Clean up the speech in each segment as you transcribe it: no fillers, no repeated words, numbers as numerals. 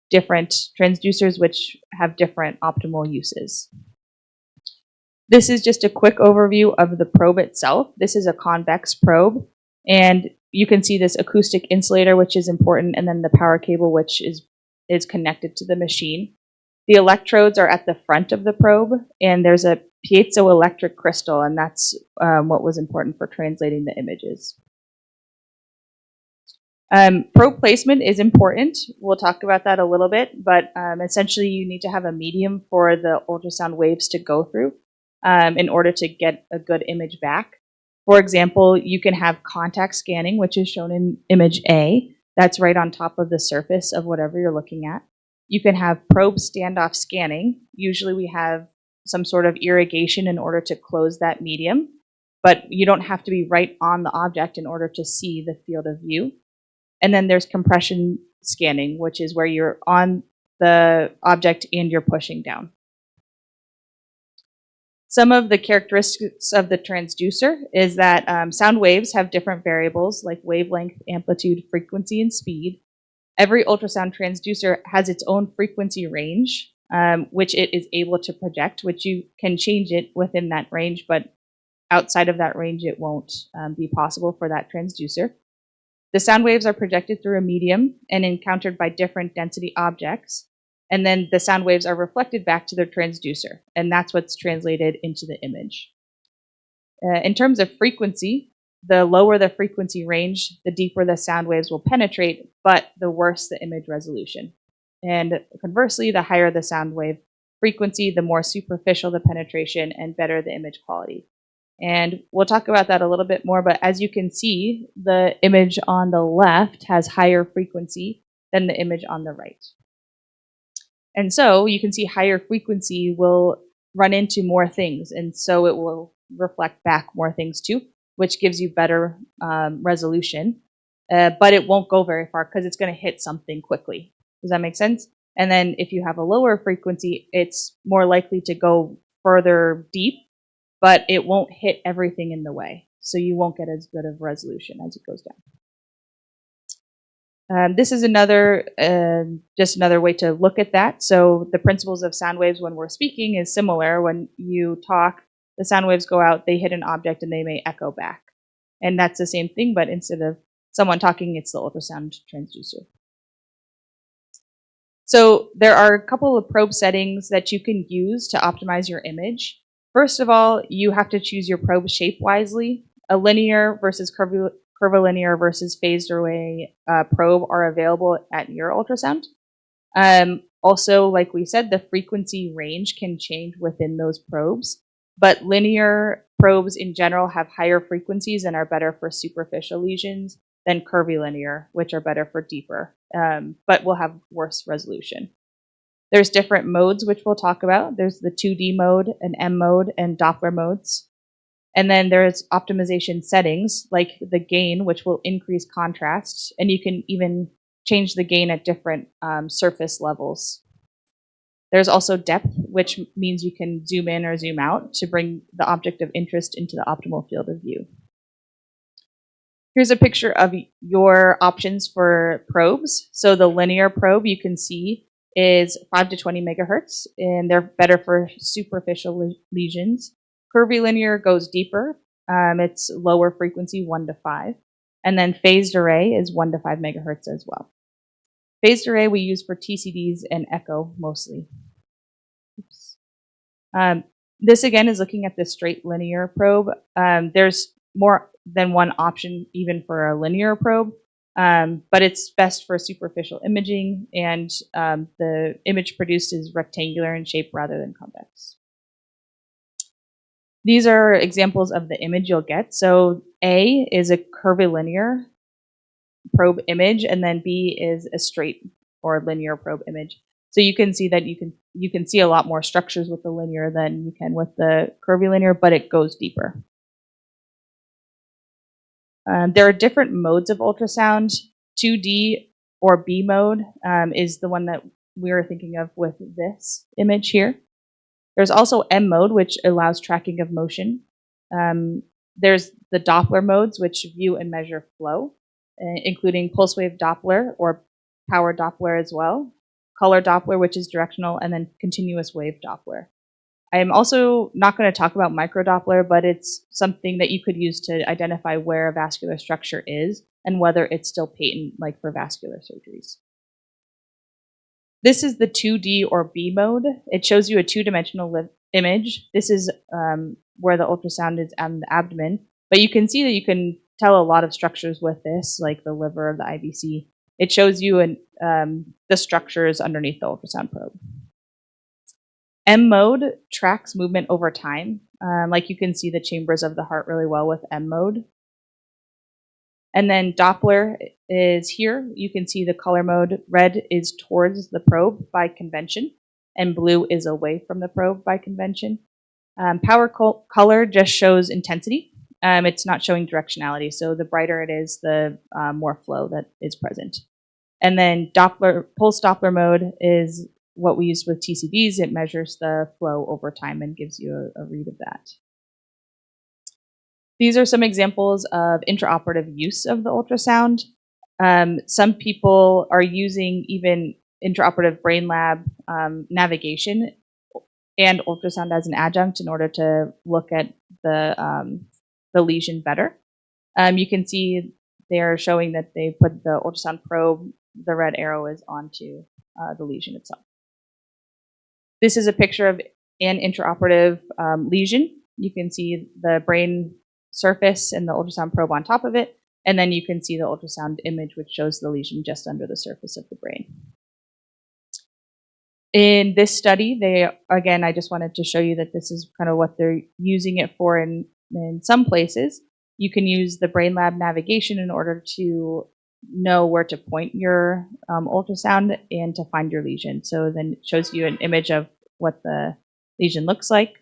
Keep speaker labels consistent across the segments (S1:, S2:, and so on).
S1: different transducers which have different optimal uses. This is just a quick overview of the probe itself. This is a convex probe, and you can see this acoustic insulator, which is important, and then the power cable, which is connected to the machine. The electrodes are at the front of the probe, and there's a piezoelectric crystal, and that's what was important for translating the images. Probe placement is important. We'll talk about that a little bit, but essentially you need to have a medium for the ultrasound waves to go through in order to get a good image back. For example, you can have contact scanning, which is shown in image A. That's right on top of the surface of whatever you're looking at. You can have probe standoff scanning. Usually we have some sort of irrigation in order to close that medium, but you don't have to be right on the object in order to see the field of view. And then there's compression scanning, which is where you're on the object and you're pushing down. Some of the characteristics of the transducer is that sound waves have different variables like wavelength, amplitude, frequency, and speed. Every ultrasound transducer has its own frequency range, which it is able to project, which you can change it within that range, but outside of that range, it won't be possible for that transducer. The sound waves are projected through a medium and encountered by different density objects, and then the sound waves are reflected back to the transducer, and that's what's translated into the image. In terms of frequency, the lower the frequency range, the deeper the sound waves will penetrate, but the worse the image resolution. And conversely, the higher the sound wave frequency, the more superficial the penetration and better the image quality. And we'll talk about that a little bit more, but as you can see, the image on the left has higher frequency than the image on the right. And so you can see higher frequency will run into more things, and so it will reflect back more things too, which gives you better resolution, but it won't go very far because it's going to hit something quickly. Does that make sense? And then if you have a lower frequency, it's more likely to go further deep, but it won't hit everything in the way, so you won't get as good of resolution as it goes down. This is just another way to look at that. So the principles of sound waves when we're speaking is similar. When you talk, the sound waves go out, they hit an object, and they may echo back. And that's the same thing, but instead of someone talking, it's the ultrasound transducer. So there are a couple of probe settings that you can use to optimize your image. First of all, you have to choose your probe shape wisely. A linear versus curvilinear versus phased array probe are available at NEUROSURGERY. Also, like we said, the frequency range can change within those probes, but linear probes in general have higher frequencies and are better for superficial lesions than curvilinear, which are better for deeper, but will have worse resolution. There's different modes, which we'll talk about. There's the 2D mode, an M mode, and Doppler modes. And then there's optimization settings, like the gain, which will increase contrast, and you can even change the gain at different surface levels. There's also depth, which means you can zoom in or zoom out to bring the object of interest into the optimal field of view. Here's a picture of your options for probes. So the linear probe you can see is 5 to 20 megahertz, and they're better for superficial lesions. Curvilinear goes deeper. It's lower frequency, 1 to 5. And then phased array is 1 to 5 megahertz as well. Phased array we use for TCDs and echo mostly. This again is looking at the straight linear probe. There's more than one option even for a linear probe, but it's best for superficial imaging, and the image produced is rectangular in shape rather than convex. These are examples of the image you'll get. So A is a curvilinear probe image, and then B is a straight or linear probe image. So you can see that you can see a lot more structures with the linear than you can with the curvilinear, but it goes deeper. There are different modes of ultrasound. 2D or B mode is the one that we're thinking of with this image here. There's also M mode, which allows tracking of motion. There's the Doppler modes, which view and measure flow, including pulse wave Doppler or power Doppler as well. color Doppler, which is directional, and then continuous wave Doppler. I'm also not going to talk about microdoppler, but it's something that you could use to identify where a vascular structure is and whether it's still patent, like for vascular surgeries. This is the 2D or B mode. It shows you a two-dimensional image. This is where the ultrasound is on the abdomen, but you can see that you can tell a lot of structures with this, like the liver, the IVC. It shows you the structures underneath the ultrasound probe. M mode tracks movement over time. Like you can see the chambers of the heart really well with M mode. And then Doppler is here. You can see the color mode. Red is towards the probe by convention, and blue is away from the probe by convention. Power color just shows intensity. It's not showing directionality. So the brighter it is, the more flow that is present. And then pulse Doppler mode is what we use with TCDs. It measures the flow over time and gives you a read of that. These are some examples of intraoperative use of the ultrasound. Some people are using even intraoperative brain lab navigation and ultrasound as an adjunct in order to look at the lesion better. You can see they're showing that they put the ultrasound probe, the red arrow is onto the lesion itself. This is a picture of an intraoperative lesion. You can see the brain surface and the ultrasound probe on top of it, and then you can see the ultrasound image, which shows the lesion just under the surface of the brain. In this study, again, I just wanted to show you that this is kind of what they're using it for in some places. You can use the brain lab navigation in order to know where to point your ultrasound and to find your lesion. So then it shows you an image of what the lesion looks like.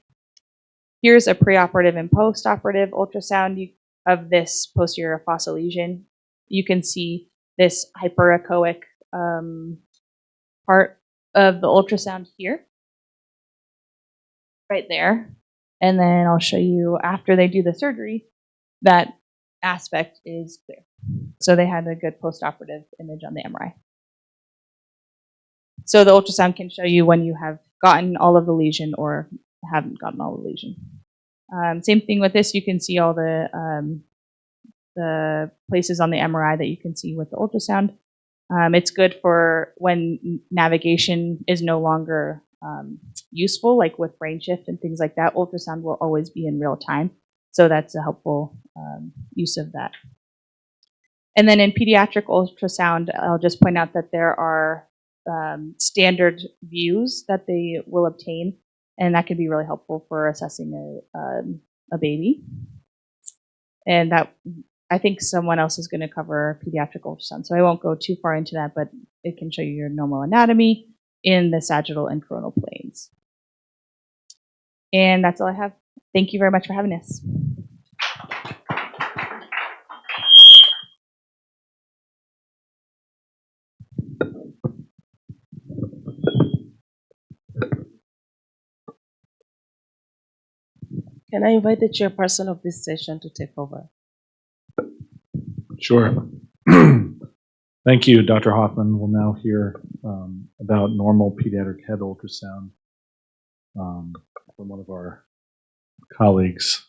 S1: Here's a preoperative and postoperative ultrasound of this posterior fossa lesion. You can see this hyperechoic part of the ultrasound here, right there. And then I'll show you after they do the surgery, that aspect is clear. So they had a good postoperative image on the MRI. So the ultrasound can show you when you have gotten all of the lesion or haven't gotten all the lesion. Same thing with this. You can see all the places on the MRI that you can see with the ultrasound. It's good for when navigation is no longer useful, like with brain shift and things like that. Ultrasound will always be in real time. So that's a helpful use of that. And then in pediatric ultrasound, I'll just point out that there are standard views that they will obtain, and that can be really helpful for assessing a baby. And that, I think someone else is going to cover pediatric ultrasound, so I won't go too far into that, but it can show you your normal anatomy in the sagittal and coronal planes. And that's all I have. Thank you very much for having us.
S2: Can I invite the chairperson of this session to take over?
S3: Sure. Thank you, Dr. Hoffman. We'll now hear about normal pediatric head ultrasound from one of our colleagues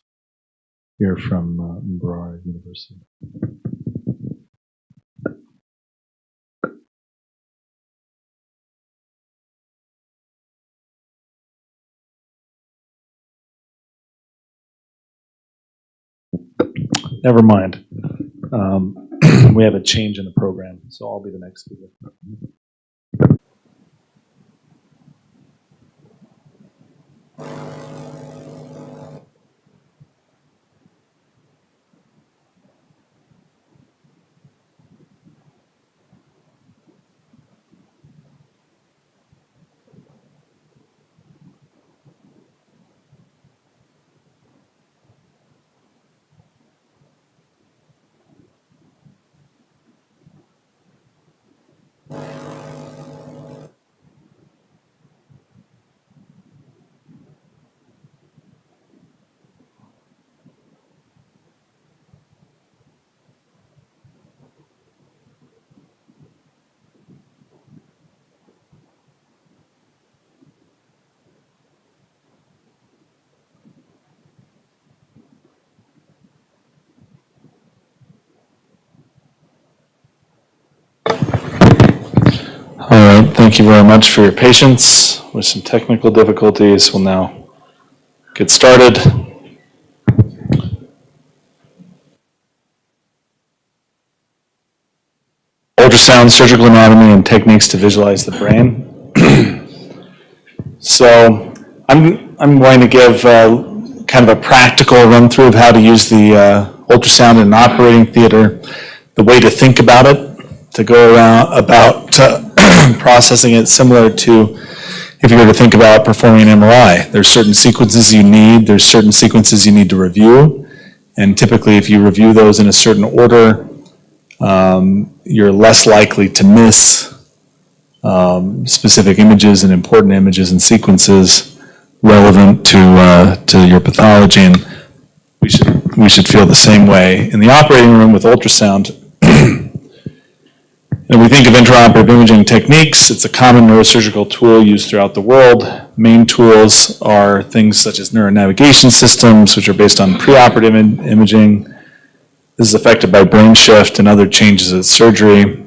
S3: here from Mbarara University. Never mind. We have a change in the program, so I'll be the next speaker. thank you very much for your patience with some technical difficulties. We'll now get started. Ultrasound, surgical anatomy, and techniques to visualize the brain. So I'm going to give kind of a practical run through of how to use the ultrasound in an operating theater, the way to think about it, to go around about processing it similar to if you were to think about performing an MRI. There's certain sequences you need, there's certain sequences you need to review, and typically if you review those in a certain order, you're less likely to miss specific images and important images and sequences relevant to your pathology, and we should feel the same way in the operating room with ultrasound. And we think of intraoperative imaging techniques. It's a common neurosurgical tool used throughout the world. Main tools are things such as neuronavigation systems, which are based on preoperative imaging. This is affected by brain shift and other changes at surgery.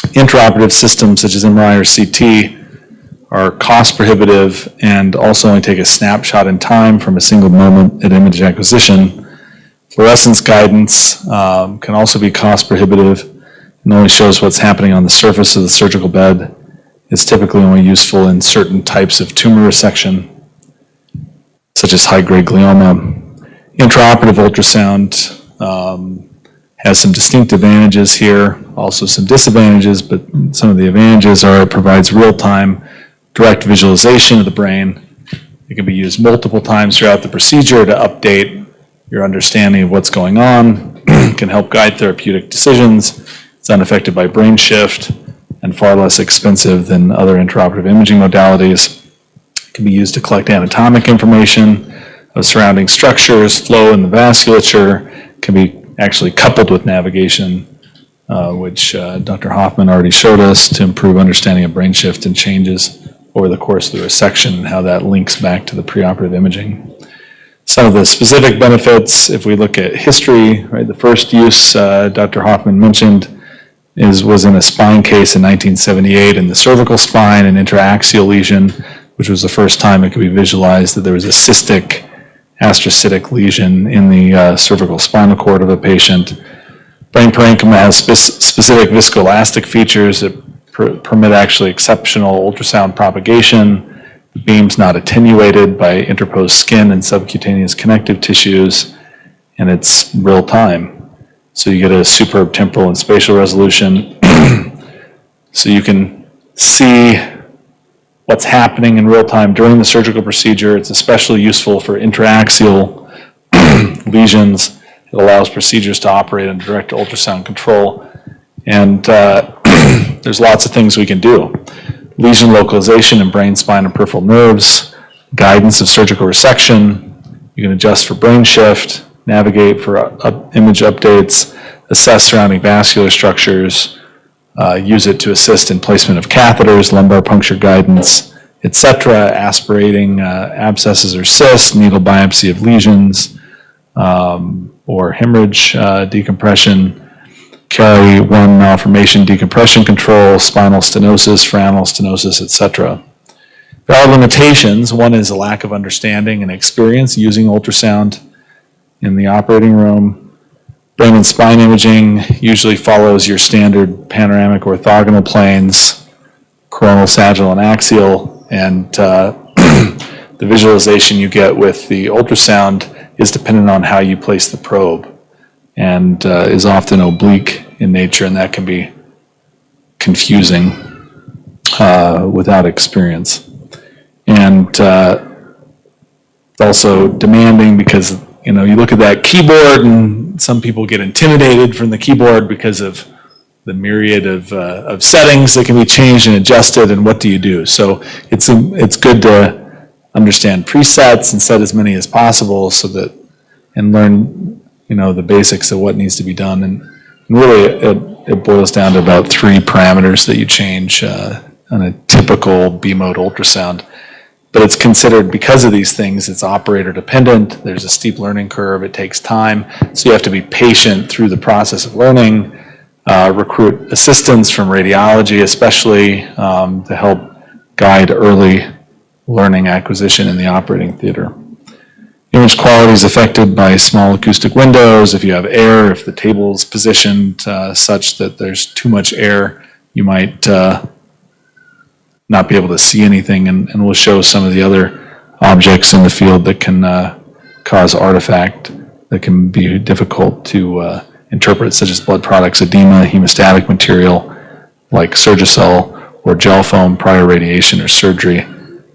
S3: Intraoperative systems such as MRI or CT are cost prohibitive and also only take a snapshot in time from a single moment at image acquisition. Fluorescence guidance can also be cost prohibitive and only shows what's happening on the surface of the surgical bed. It's typically only useful in certain types of tumor resection, such as high-grade glioma. Intraoperative ultrasound has some distinct advantages here, also some disadvantages, but some of the advantages are it provides real-time direct visualization of the brain. It can be used multiple times throughout the procedure to update your understanding of what's going on, can help guide therapeutic decisions. It's unaffected by brain shift and far less expensive than other intraoperative imaging modalities. It can be used to collect anatomic information of surrounding structures, flow in the vasculature. It can be actually coupled with navigation, which Dr. Hoffman already showed us, to improve understanding of brain shift and changes over the course of the resection and how that links back to the preoperative imaging. Some of the specific benefits, if we look at history, right, the first use Dr. Hoffman mentioned was in a spine case in 1978 in the cervical spine, an intraaxial lesion, which was the first time it could be visualized that there was a cystic astrocytic lesion in the cervical spinal cord of a patient. Brain parenchyma has specific viscoelastic features that permit actually exceptional ultrasound propagation. The beam's not attenuated by interposed skin and subcutaneous connective tissues, and it's real time. So you get a superb temporal and spatial resolution. So you can see what's happening in real time during the surgical procedure. It's especially useful for intraaxial lesions. It allows procedures to operate under direct ultrasound control. And there's lots of things we can do. Lesion localization in brain, spine, and peripheral nerves, guidance of surgical resection. You can adjust for brain shift, navigate for image updates, assess surrounding vascular structures, use it to assist in placement of catheters, lumbar puncture guidance, etc., aspirating abscesses or cysts, needle biopsy of lesions, or hemorrhage decompression, carry one malformation decompression control, spinal stenosis, foraminal stenosis, etc. There are limitations. One is a lack of understanding and experience using ultrasound in the operating room. Brain and spine imaging usually follows your standard panoramic orthogonal planes, coronal, sagittal, and axial, and the visualization you get with the ultrasound is dependent on how you place the probe and is often oblique in nature, and that can be confusing without experience. And also demanding because you look at that keyboard and some people get intimidated from the keyboard because of the myriad of settings that can be changed and adjusted, and what do you do? So it's good to understand presets and set as many as possible so that, and learn the basics of what needs to be done. And really it boils down to about 3 parameters that you change on a typical B-mode ultrasound. But it's considered, because of these things, it's operator dependent. There's a steep learning curve. It takes time. So you have to be patient through the process of learning. recruit assistants from radiology, especially to help guide early learning acquisition in the operating theater. Image quality is affected by small acoustic windows. If you have air, if the table is positioned such that there's too much air, you might not be able to see anything, and we'll show some of the other objects in the field that can cause artifact that can be difficult to interpret, such as blood products, edema, hemostatic material like Surgicel or gel foam prior radiation or surgery,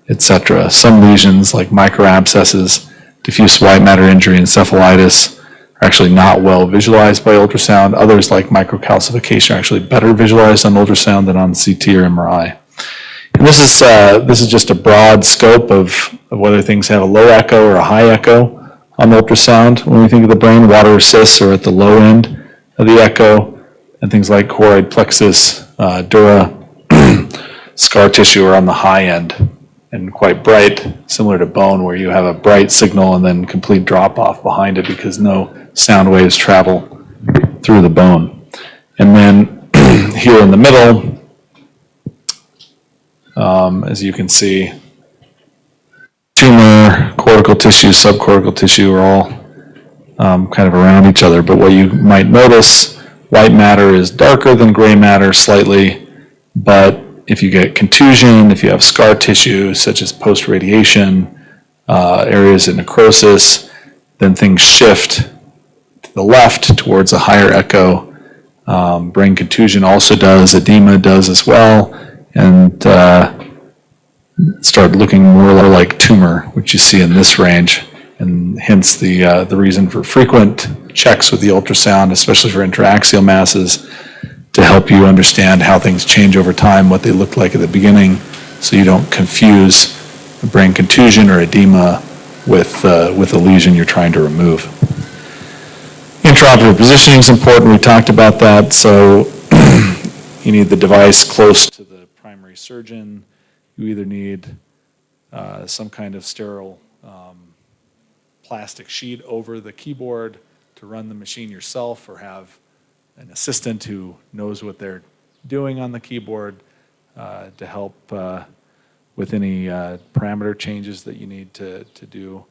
S3: etc. Some lesions like microabscesses, diffuse white matter injury, encephalitis are actually not well visualized by ultrasound. Others like microcalcification are actually better visualized on ultrasound than on CT or MRI. And this is just a broad scope of whether things have a low echo or a high echo on ultrasound. When we think of the brain, water cysts are at the low end of the echo, and things like choroid plexus, dura, scar tissue are on the high end and quite bright, similar to bone, where you have a bright signal and then complete drop-off behind it because no sound waves travel through the bone. And then here in the middle, as you can see, tumor, cortical tissue, subcortical tissue are all kind of around each other. But what you might notice, white matter is darker than gray matter slightly, but if you get contusion, if you have scar tissue, such as post-radiation, areas of necrosis, then things shift to the left towards a higher echo. Brain contusion also does, edema does as well, and start looking more like tumor, which you see in this range, and hence the reason for frequent checks with the ultrasound, especially for intraaxial masses, to help you understand how things change over time, what they look like at the beginning, so you don't confuse brain contusion or edema with a lesion you're trying to remove. Intraoperative positioning is important. We talked about that. So you need the device close to the primary surgeon. You either need some kind of sterile plastic sheet over the keyboard to run the machine yourself, or have an assistant who knows what they're doing on the keyboard to help with any parameter changes that you need to do.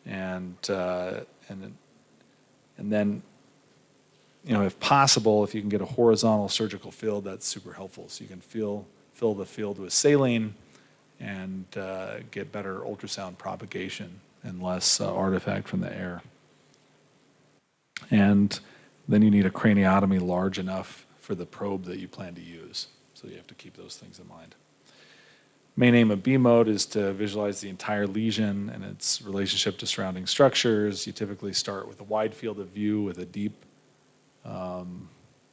S3: And then, you know, if possible, if you can get a horizontal surgical field, that's super helpful. So you can fill the field with saline and get better ultrasound propagation and less artifact from the air. And then you need a craniotomy large enough for the probe that you plan to use. So you have to keep those things in mind. Main aim of B mode is to visualize the entire lesion and its relationship to surrounding structures. You typically start with a wide field of view with a deep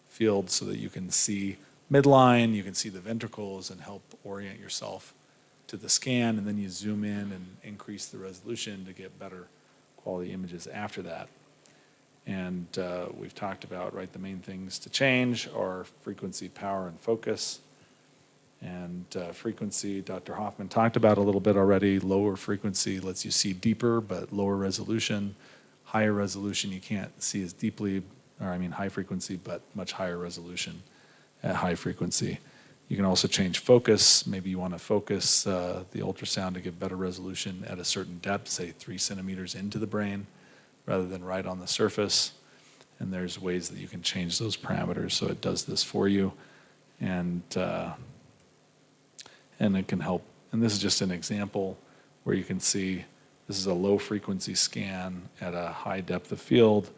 S3: field so that you can see midline, you can see the ventricles and help orient yourself to the scan, and then you zoom in and increase the resolution to get better quality images after that. And we've talked about, right, the main things to change are frequency, power, and focus. And frequency, Dr. Hoffman talked about a little bit already. Lower frequency lets you see deeper, but lower resolution. Higher resolution, you can't see as deeply, or I mean high frequency, but much higher resolution at high frequency. You can also change focus. Maybe you want to focus the ultrasound to get better resolution at a certain depth, say 3 centimeters into the brain, rather than right on the surface. And there's ways that you can change those parameters so it does this for you. And it can help. And this is just an example where you can see this is a low frequency scan at a high depth of field.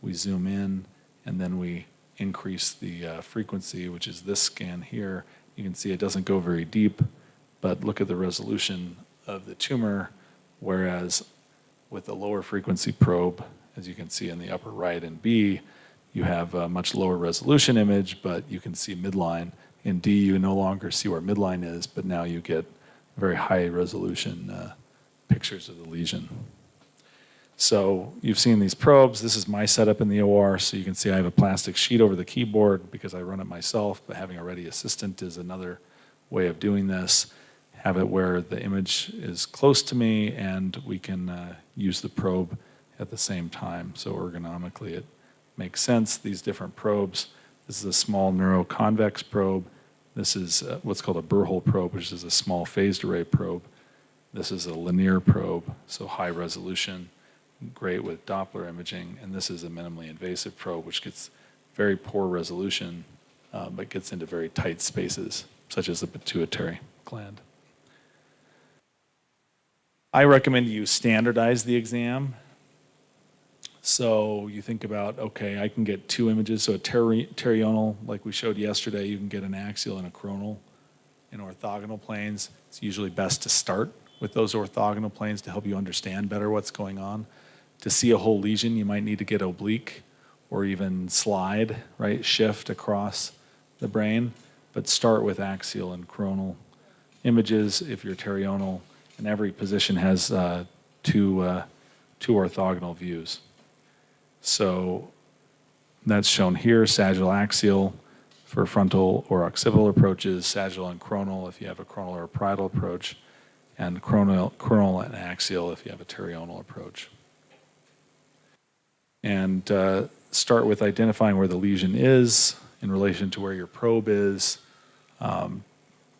S3: We zoom in and then we increase the frequency, which is this scan here. You can see it doesn't go very deep, but look at the resolution of the tumor, whereas with the lower frequency probe, as you can see in the upper right in B, you have a much lower resolution image, but you can see midline. In D, you no longer see where midline is, but now you get very high resolution pictures of the lesion. So you've seen these probes. This is my setup in the OR, so you can see I have a plastic sheet over the keyboard because I run it myself, but having a ready assistant is another way of doing this. Have it where the image is close to me and we can use the probe at the same time. So ergonomically it makes sense. These different probes This is a small neuroconvex probe. This is what's called a burr-hole probe, which is a small phased array probe. This is a linear probe, so high resolution, great with Doppler imaging. And this is a minimally invasive probe, which gets very poor resolution, but gets into very tight spaces, such as the pituitary gland. I recommend you standardize the exam. So you think about, okay, I can get 2 images. So a terional, like we showed yesterday, you can get an axial and a coronal in orthogonal planes. It's usually best to start with those orthogonal planes to help you understand better what's going on. To see a whole lesion, you might need to get oblique or even slide, right, shift across the brain. But start with axial and coronal images if you're terional, and every position has two orthogonal views. So that's shown here, sagittal axial for frontal or occipital approaches, sagittal and coronal if you have a coronal or a parietal approach, and coronal and axial if you have a terional approach. And start with identifying where the lesion is in relation to where your probe is, to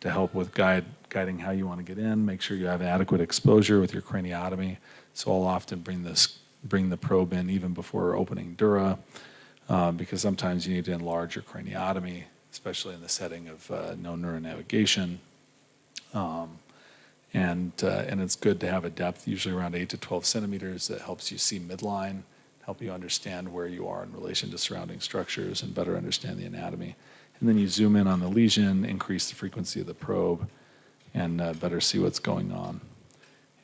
S3: help with guiding how you want to get in. Make sure you have adequate exposure with your craniotomy. So I'll often bring the probe in even before opening dura, because sometimes you need to enlarge your craniotomy, especially in the setting of no neuronavigation. And it's good to have a depth, usually around 8 to 12 centimeters, that helps you see midline, help you understand where you are in relation to surrounding structures and better understand the anatomy. And then you zoom in on the lesion, increase the frequency of the probe, and better see what's going on.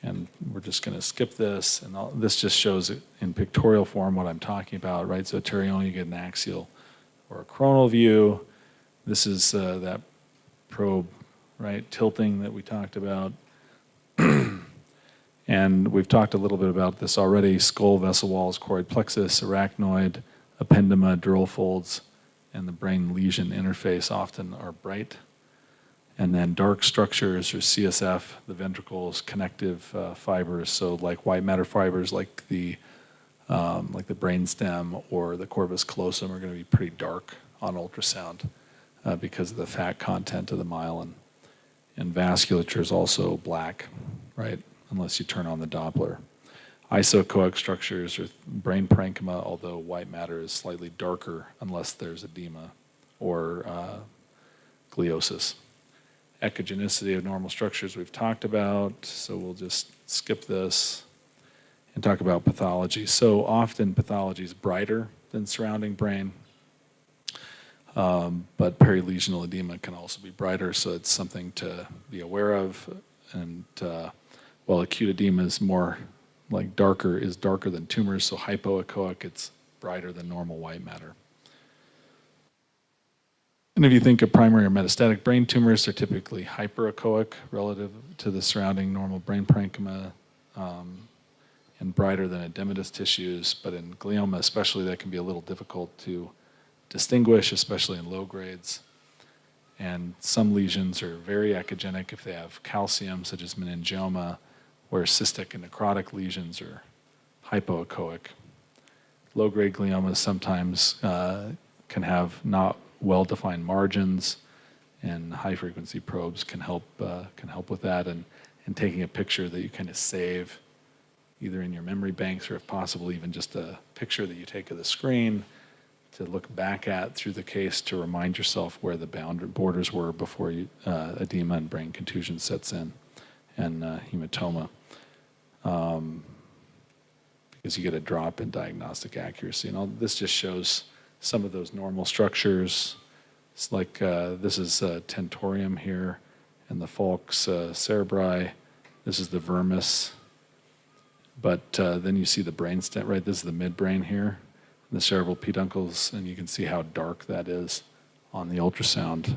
S3: And we're just going to skip this, and this just shows in pictorial form what I'm talking about, right? So terional, you get an axial or a coronal view. This is that probe, right, tilting that we talked about. And we've talked a little bit about this already: skull, vessel walls, choroid plexus, arachnoid, ependema, dural folds, and the brain lesion interface often are bright. And then dark structures or CSF, the ventricles, connective fibers, so like white matter fibers like the brainstem or the corpus callosum are going to be pretty dark on ultrasound because of the fat content of the myelin. And vasculature is also black, right, unless you turn on the Doppler. Isocoic structures or brain parenchyma, although white matter is slightly darker unless there's edema or gliosis. Echogenicity of normal structures we've talked about, so we'll just skip this and talk about pathology. So often pathology is brighter than surrounding brain, but perilesional edema can also be brighter, so it's something to be aware of. And while acute edema is more like darker than tumors, so hypoechoic, it's brighter than normal white matter. And if you think of primary or metastatic brain tumors, they're typically hyperechoic relative to the surrounding normal brain parenchyma, and brighter than edematous tissues. But in glioma especially, that can be a little difficult to distinguish, especially in low grades. And some lesions are very echogenic if they have calcium, such as meningioma, where cystic and necrotic lesions are hypoechoic. Low-grade gliomas sometimes can have not well-defined margins, and high-frequency probes can help with that, and taking a picture that you kind of save either in your memory banks or if possible even just a picture that you take of the screen to look back at through the case to remind yourself where the borders were before edema and brain contusion sets in, and hematoma, because you get a drop in diagnostic accuracy. And all this just shows some of those normal structures. It's like this is tentorium here, and the falx cerebri. This is the vermis. But then you see the brainstem, right? This is the midbrain here, the cerebral peduncles, and you can see how dark that is on the ultrasound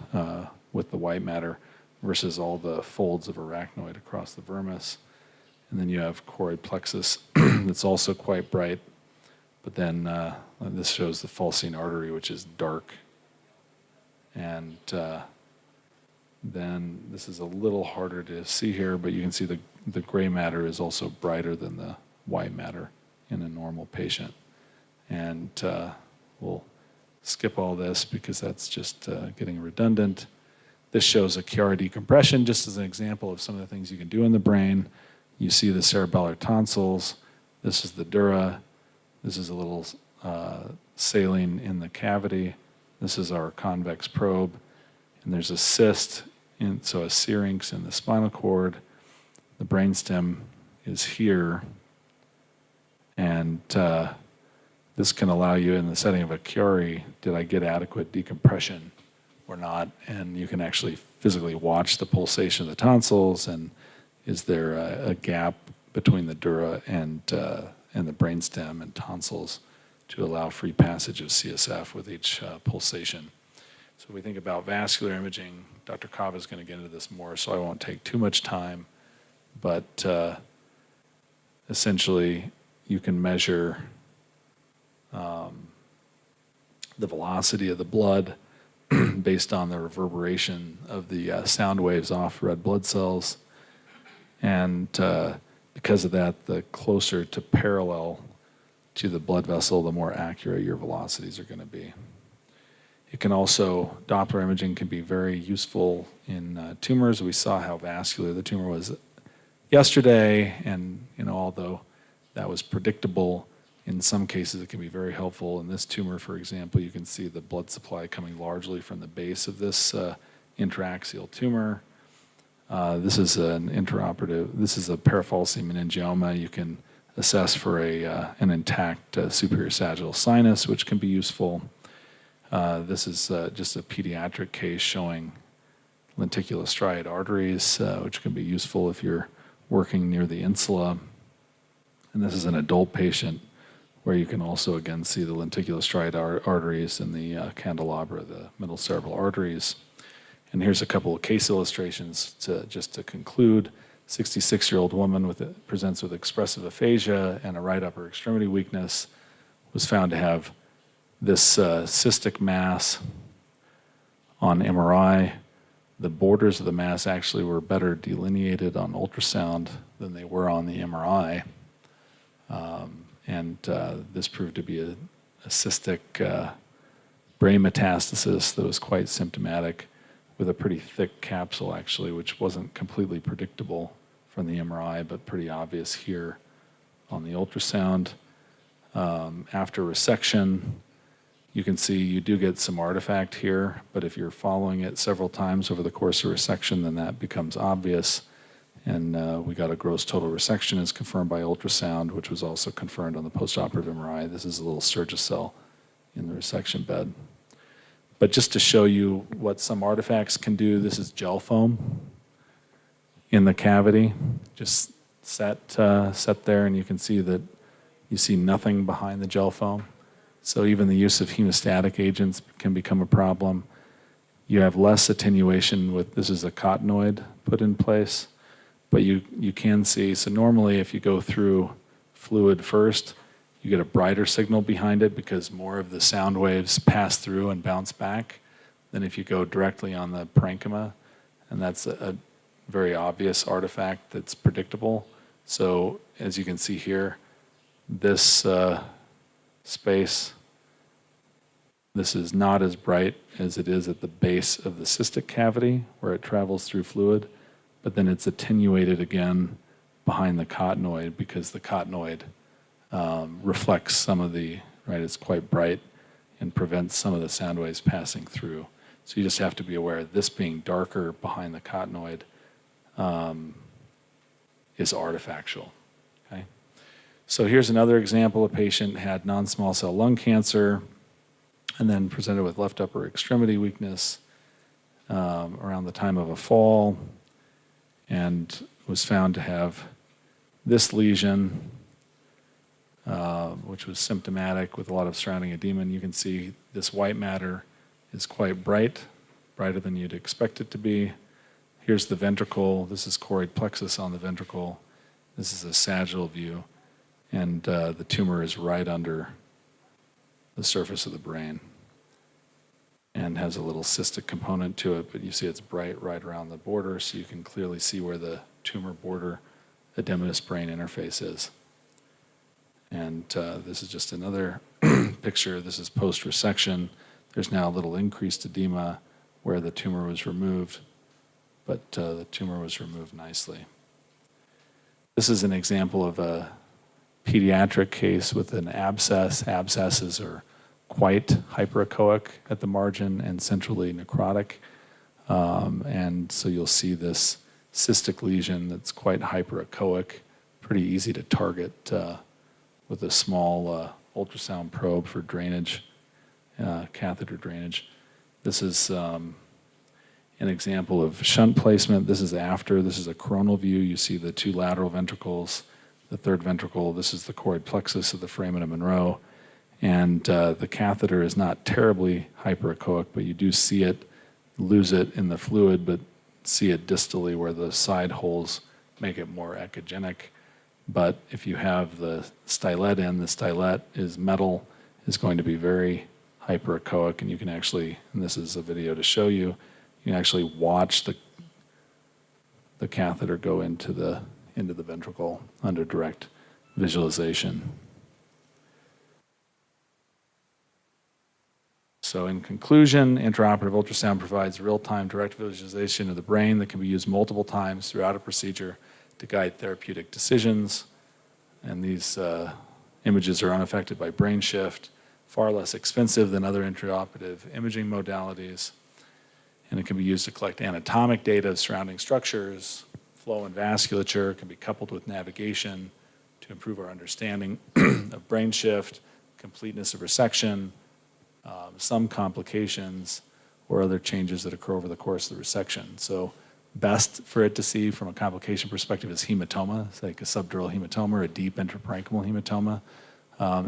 S3: with the white matter versus all the folds of arachnoid across the vermis. And then you have choroid plexus that's also quite bright. But then this shows the falcine artery, which is dark. And then this is a little harder to see here, but you can see the gray matter is also brighter than the white matter in a normal patient. And we'll skip all this because that's just getting redundant. This shows a Chiari decompression, just as an example of some of the things you can do in the brain. You see the cerebellar tonsils. This is the dura. This is a little saline in the cavity. This is our convex probe. And there's a cyst, so a syrinx in the spinal cord. The brainstem is here. And this can allow you, in the setting of a Chiari, did I get adequate decompression or not? And you can actually physically watch the pulsation of the tonsils, and is there a gap between the dura and the brainstem and tonsils to allow free passage of CSF with each pulsation. So we think about vascular imaging. Dr. Kava is going to get into this more, so I won't take too much time. But essentially, you can measure the velocity of the blood based on the reverberation of the sound waves off red blood cells. And because of that, the closer to parallel to the blood vessel, the more accurate your velocities are going to be. It can also, Doppler imaging can be very useful in tumors. We saw how vascular the tumor was yesterday, and although that was predictable, in some cases it can be very helpful. In this tumor, for example, you can see the blood supply coming largely from the base of this intraaxial tumor. This is an intraoperative, this is a parafalcine meningioma. You can assess for an intact superior sagittal sinus, which can be useful. This is just a pediatric case showing lenticulostriate arteries, which can be useful if you're working near the insula. And this is an adult patient where you can also, again, see the lenticulostriate arteries and the candelabra, the middle cerebral arteries. And here's a couple of case illustrations just to conclude. 66-year-old woman presents with expressive aphasia and a right upper extremity weakness, was found to have this cystic mass on MRI. The borders of the mass actually were better delineated on ultrasound than they were on the MRI. And this proved to be a cystic brain metastasis that was quite symptomatic, with a pretty thick capsule, actually, which wasn't completely predictable from the MRI, but pretty obvious here on the ultrasound. After resection, you can see you do get some artifact here, but if you're following it several times over the course of resection, then that becomes obvious. And we got a gross total resection as confirmed by ultrasound, which was also confirmed on the postoperative MRI. This is a little Surgicel in the resection bed. But just to show you what some artifacts can do, this is gel foam in the cavity, just set there, and you can see that you see nothing behind the gel foam. So even the use of hemostatic agents can become a problem. You have less attenuation with, this is a cottonoid put in place, but you can see, so normally if you go through fluid first, you get a brighter signal behind it because more of the sound waves pass through and bounce back than if you go directly on the parenchyma, and that's a very obvious artifact that's predictable. So as you can see here, this space, this is not as bright as it is at the base of the cystic cavity where it travels through fluid, but then it's attenuated again behind the cottonoid because the cottonoid reflects some of the, right, it's quite bright and prevents some of the sound waves passing through. So you just have to be aware of this being darker behind the cottonoid is artifactual. Okay? So here's another example. A patient had non-small cell lung cancer and then presented with left upper extremity weakness around the time of a fall, and was found to have this lesion, which was symptomatic with a lot of surrounding edema. And you can see this white matter is quite bright, brighter than you'd expect it to be. Here's the ventricle. This is choroid plexus on the ventricle. This is a sagittal view. And the tumor is right under the surface of the brain and has a little cystic component to it, but you see it's bright right around the border, so you can clearly see where the tumor border edematous brain interface is. And this is just another picture. This is post-resection. There's now a little increased edema where the tumor was removed, but the tumor was removed nicely. This is an example of a pediatric case with an abscess. Abscesses are quite hyperechoic at the margin and centrally necrotic. And so you'll see this cystic lesion that's quite hyperechoic, pretty easy to target with a small ultrasound probe for drainage, catheter drainage. This is an example of shunt placement. This is after. This is a coronal view. You see the two lateral ventricles, the third ventricle. This is the choroid plexus of the foramen of Monroe. And the catheter is not terribly hyperechoic, but you do see it, lose it in the fluid, but see it distally where the side holes make it more echogenic. But if you have the stylet in, the stylet is metal, is going to be very hyperechoic, and you can actually, and this is a video to show you, you can actually watch the catheter go into the ventricle under direct visualization. So in conclusion, intraoperative ultrasound provides real-time direct visualization of the brain that can be used multiple times throughout a procedure to guide therapeutic decisions. And these images are unaffected by brain shift, far less expensive than other intraoperative imaging modalities. And it can be used to collect anatomic data of surrounding structures, flow and vasculature. It can be coupled with navigation to improve our understanding of brain shift, completeness of resection, some complications or other changes that occur over the course of the resection. So best for it to see from a complication perspective is hematoma. It's like a subdural hematoma or a deep intraparenchymal hematoma.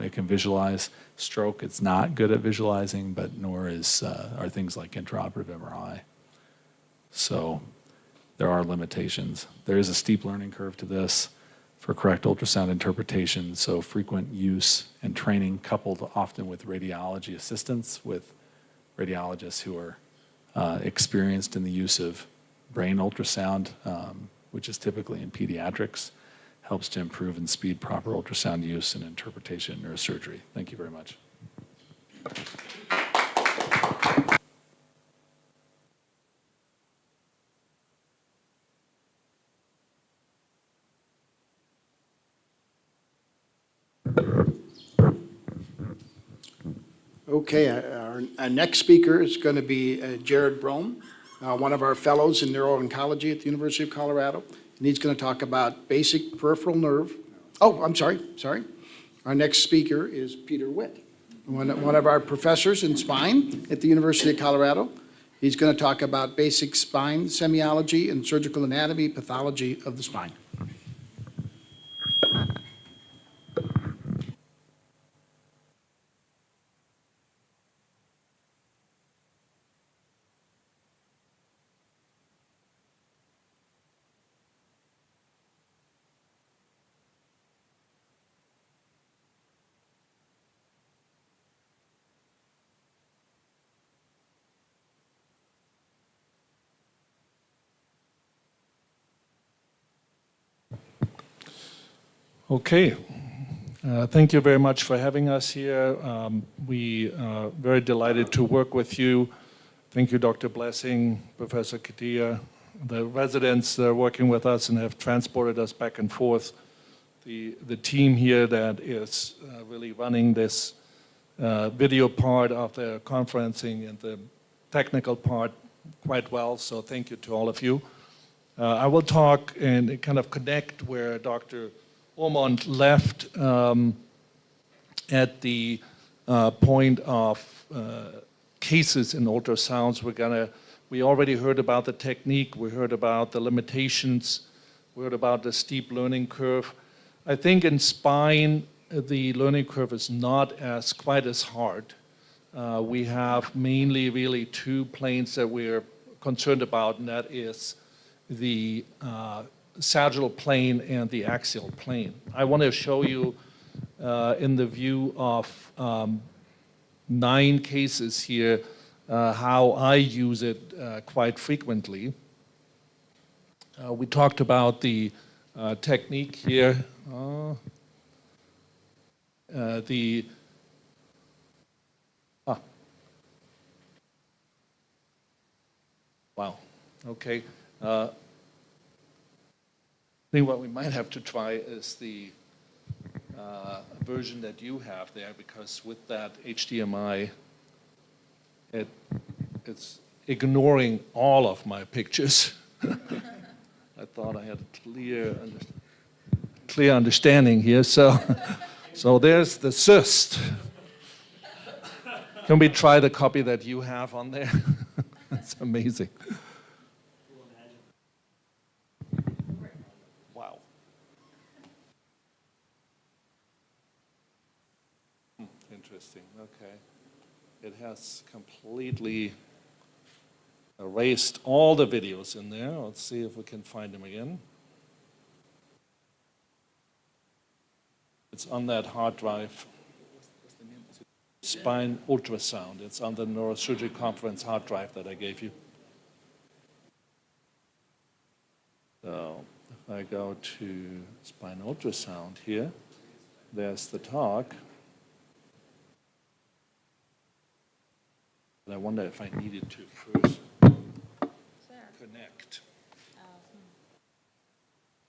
S3: It can visualize stroke. It's not good at visualizing, but nor are things like intraoperative MRI. So there are limitations. There is a steep learning curve to this for correct ultrasound interpretation, so frequent use and training coupled often with radiology assistance with radiologists who are experienced in the use of brain ultrasound, which is typically in pediatrics, helps to improve and speed proper ultrasound use and interpretation in neurosurgery. Thank you very much.
S4: Okay, our next speaker is going to be Jared Brome, one of our fellows in neuro-oncology at the University of Colorado, and he's going to talk about basic peripheral nerve. Oh, I'm sorry. Our next speaker is Peter Witt, one of our professors in spine at the University of Colorado. He's going to talk about basic spine semiology and surgical anatomy, pathology of the spine.
S5: Okay. Thank you very much for having us here. We are very delighted to work with you. Thank you, Dr. Blessing, Professor Katia, the residents that are working with us and have transported us back and forth, the team here that is really running this video part of the conferencing and the technical part quite well, so thank you to all of you. I will talk and kind of connect where Dr. Ormond left at the point of cases in ultrasounds. We already heard about the technique, we heard about the limitations, we heard about the steep learning curve. I think in spine, the learning curve is not quite as hard. We have mainly really two planes that we're concerned about, and that is the sagittal plane and the axial plane. I want to show you in the view of 9 cases here how I use it quite frequently. We talked about the technique here. Wow. Okay. I think what we might have to try is the version that you have there, because with that HDMI, it's ignoring all of my pictures. I thought I had a clear understanding here. So, so there's the cyst. Can we try the copy that you have on there? It's amazing. Wow. Interesting. Okay. It has completely erased all the videos in there. Let's see if we can find them again. It's on that hard drive. Spine ultrasound. It's on the neurosurgery conference hard drive that I gave you. So if I go to spine ultrasound here, there's the talk. But I wonder if I needed to first connect.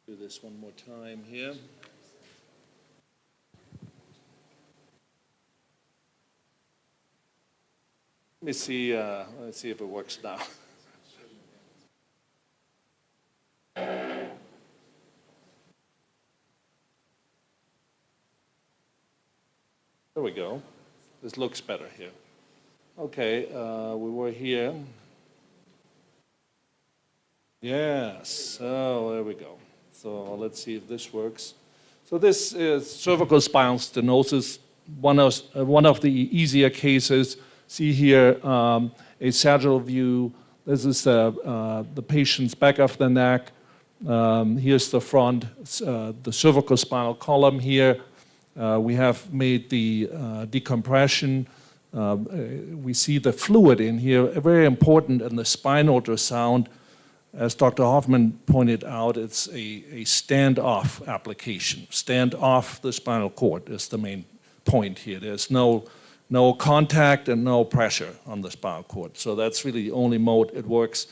S5: Do this one more time here. Let's see if it works now. There we go. This looks better here. Okay, we were here. Yes, so there we go. So let's see if this works. So this is cervical spinal stenosis, one of the easier cases. See here a sagittal view. This is the patient's back of the neck. Here's the front, the cervical spinal column here. We have made the decompression. We see the fluid in here, very important in the spine ultrasound. As Dr. Hoffman pointed out, it's a stand-off application. Stand off the spinal cord is the main point here. There's no contact and no pressure on the spinal cord. So that's really the only mode it works.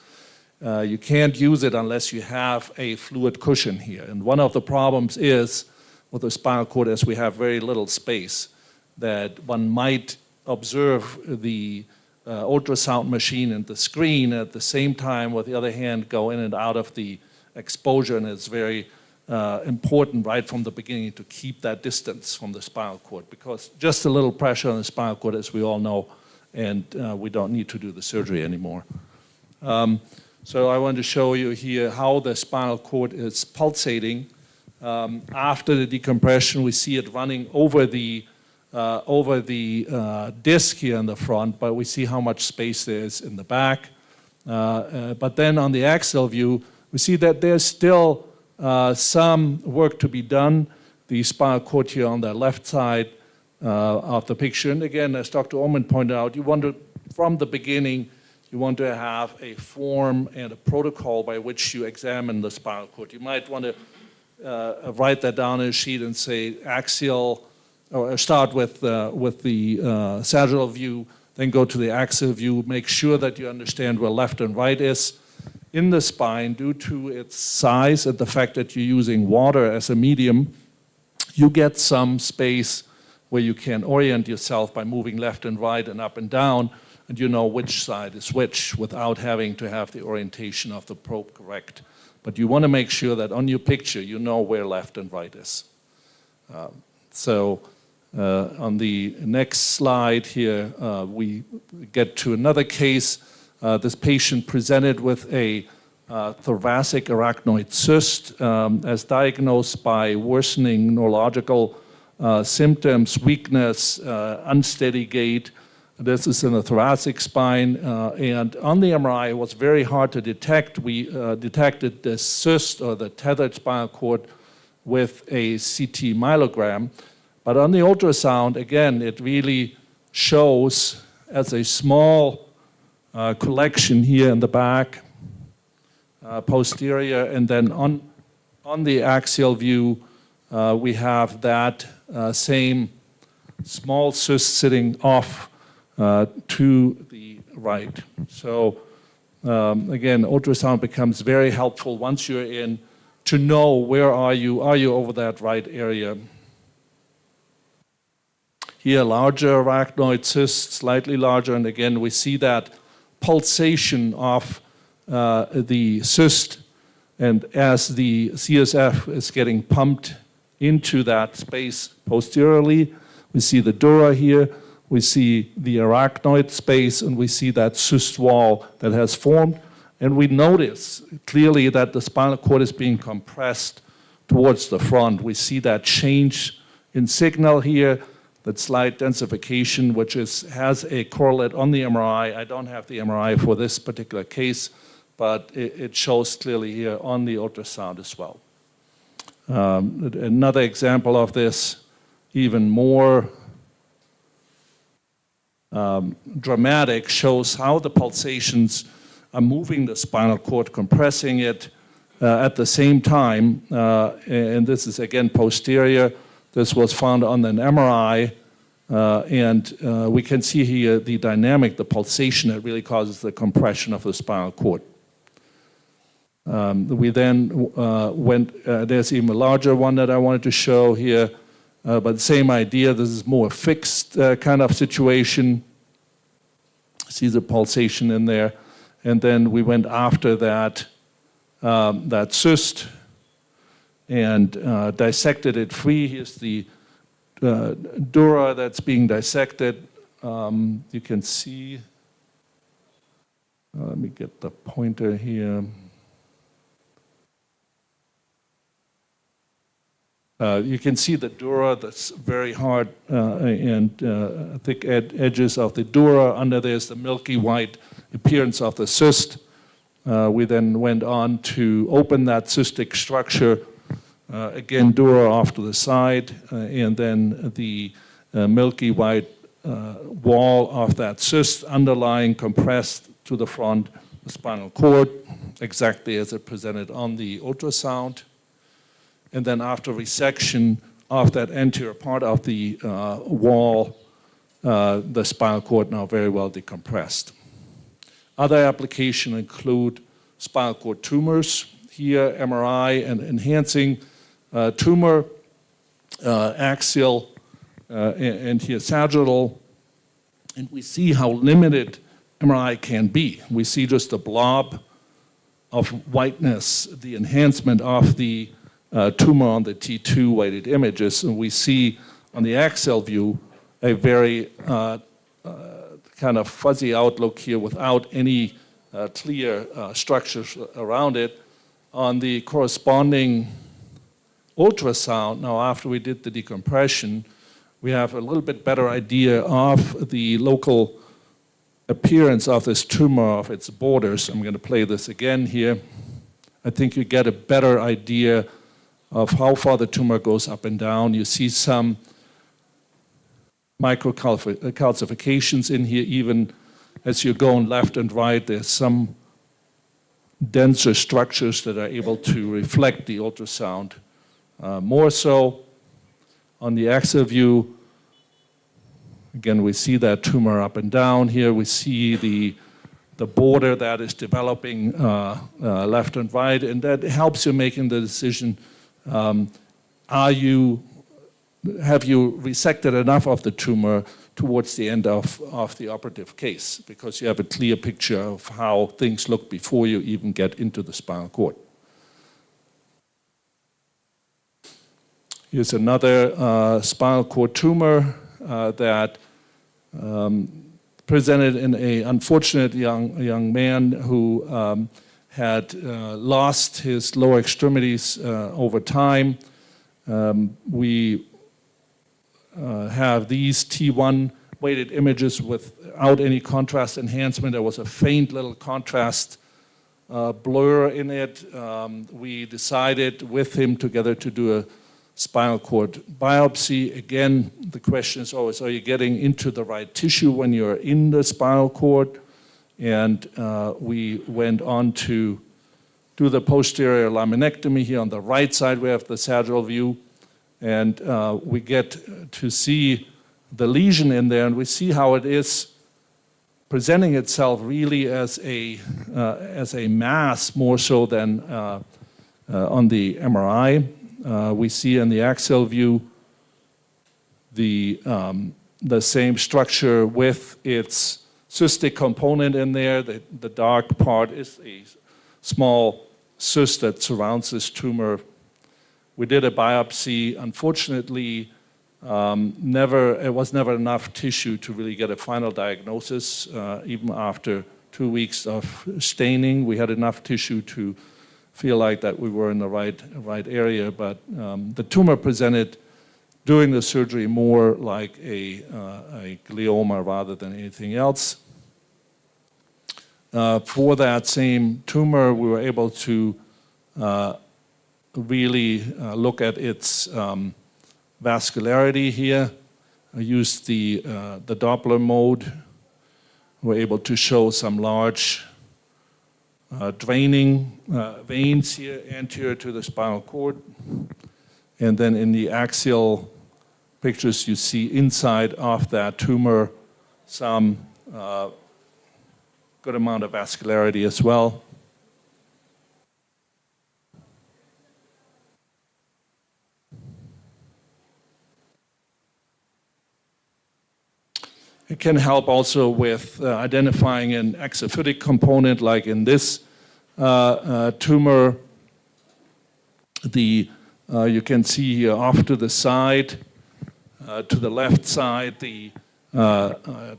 S5: You can't use it unless you have a fluid cushion here. And one of the problems is with the spinal cord is we have very little space, that one might observe the ultrasound machine and the screen at the same time, with the other hand go in and out of the exposure, and it's very important right from the beginning to keep that distance from the spinal cord, because just a little pressure on the spinal cord, as we all know, and we don't need to do the surgery anymore. So I want to show you here how the spinal cord is pulsating. After the decompression, we see it running over the disc here in the front, but we see how much space there is in the back. But then on the axial view, we see that there's still some work to be done. The spinal cord here on the left side of the picture. And again, as Dr. Ullman pointed out, you want to, from the beginning, you want to have a form and a protocol by which you examine the spinal cord. You might want to write that down in a sheet and say axial, or start with the sagittal view, then go to the axial view, make sure that you understand where left and right is. In the spine, due to its size and the fact that you're using water as a medium, you get some space where you can orient yourself by moving left and right and up and down, and you know which side is which without having to have the orientation of the probe correct. But you want to make sure that on your picture you know where left and right is. On the next slide here, we get to another case. This patient presented with a thoracic arachnoid cyst as diagnosed by worsening neurological symptoms, weakness, unsteady gait. This is in the thoracic spine, and on the MRI it was very hard to detect. We detected the cyst, or the tethered spinal cord, with a CT myelogram. But on the ultrasound, again, it really shows as a small collection here in the back, posterior, and then on the axial view, we have that same small cyst sitting off to the right. So Again, ultrasound becomes very helpful once you're in to know where are you over that right area. Here, larger arachnoid cyst, slightly larger, and again, we see that pulsation of the cyst, and as the CSF is getting pumped into that space posteriorly, we see the dura here, we see the arachnoid space, and we see that cyst wall that has formed, and we notice clearly that the spinal cord is being compressed towards the front. We see that change in signal here, that slight densification, which has a correlate on the MRI. I don't have the MRI for this particular case, but it shows clearly here on the ultrasound as well. Another example of this, even more dramatic, shows how the pulsations are moving the spinal cord, compressing it at the same time. And this is again posterior. This was found on an MRI, and we can see here the dynamic, the pulsation that really causes the compression of the spinal cord. We then there's even a larger one that I wanted to show here, but same idea. This is more fixed kind of situation. See the pulsation in there. And then we went after that, that cyst and dissected it free. Here's the dura that's being dissected. You can see, let me get the pointer here. You can see the dura, that's very hard and thick edges of the dura. Under there's the milky white appearance of the cyst. We then went on to open that cystic structure. Again, dura off to the side, and then the milky white wall of that cyst underlying compressed to the front, the spinal cord, exactly as it presented on the ultrasound. And then after resection of that anterior part of the wall, the spinal cord now very well decompressed. Other applications include spinal cord tumors. Here, MRI and enhancing tumor, axial, and here sagittal. And we see how limited MRI can be. We see just a blob of whiteness, the enhancement of the tumor on the T2 weighted images, and we see on the axial view a very kind of fuzzy outlook here without any clear structures around it. On the corresponding ultrasound, now after we did the decompression, we have a little bit better idea of the local appearance of this tumor, of its borders. I'm going to play this again here. I think you get a better idea of how far the tumor goes up and down. You see some microcalcifications in here, even as you're going left and right. There's some denser structures that are able to reflect the ultrasound. More so on the axial view, again, we see that tumor up and down. Here we see the border that is developing left and right, and that helps you making the decision. Have you resected enough of the tumor towards the end of the operative case? Because you have a clear picture of how things look before you even get into the spinal cord. Here's another spinal cord tumor that presented in an unfortunate young man who had lost his lower extremities over time. We have these T1 weighted images without any contrast enhancement. There was a faint little contrast blur in it. We decided with him together to do a spinal cord biopsy. Again, the question is always, are you getting into the right tissue when you're in the spinal cord? And we went on to do the posterior laminectomy. Here on the right side, we have the sagittal view, and we get to see the lesion in there, and we see how it is presenting itself really as a mass more so than on the MRI. We see in the axial view the same structure with its cystic component in there. The dark part is a small cyst that surrounds this tumor. We did a biopsy. Unfortunately, it was never enough tissue to really get a final diagnosis. Even after 2 weeks of staining, we had enough tissue to feel like that we were in the right area. But the tumor presented during the surgery more like a glioma rather than anything else. For that same tumor, we were able to really look at its vascularity here. I used the Doppler mode. We're able to show some large draining veins here anterior to the spinal cord. And then in the axial pictures, you see inside of that tumor some good amount of vascularity as well. It can help also with identifying an exophytic component, like in this tumor. You can see here off to the side, to the left side, the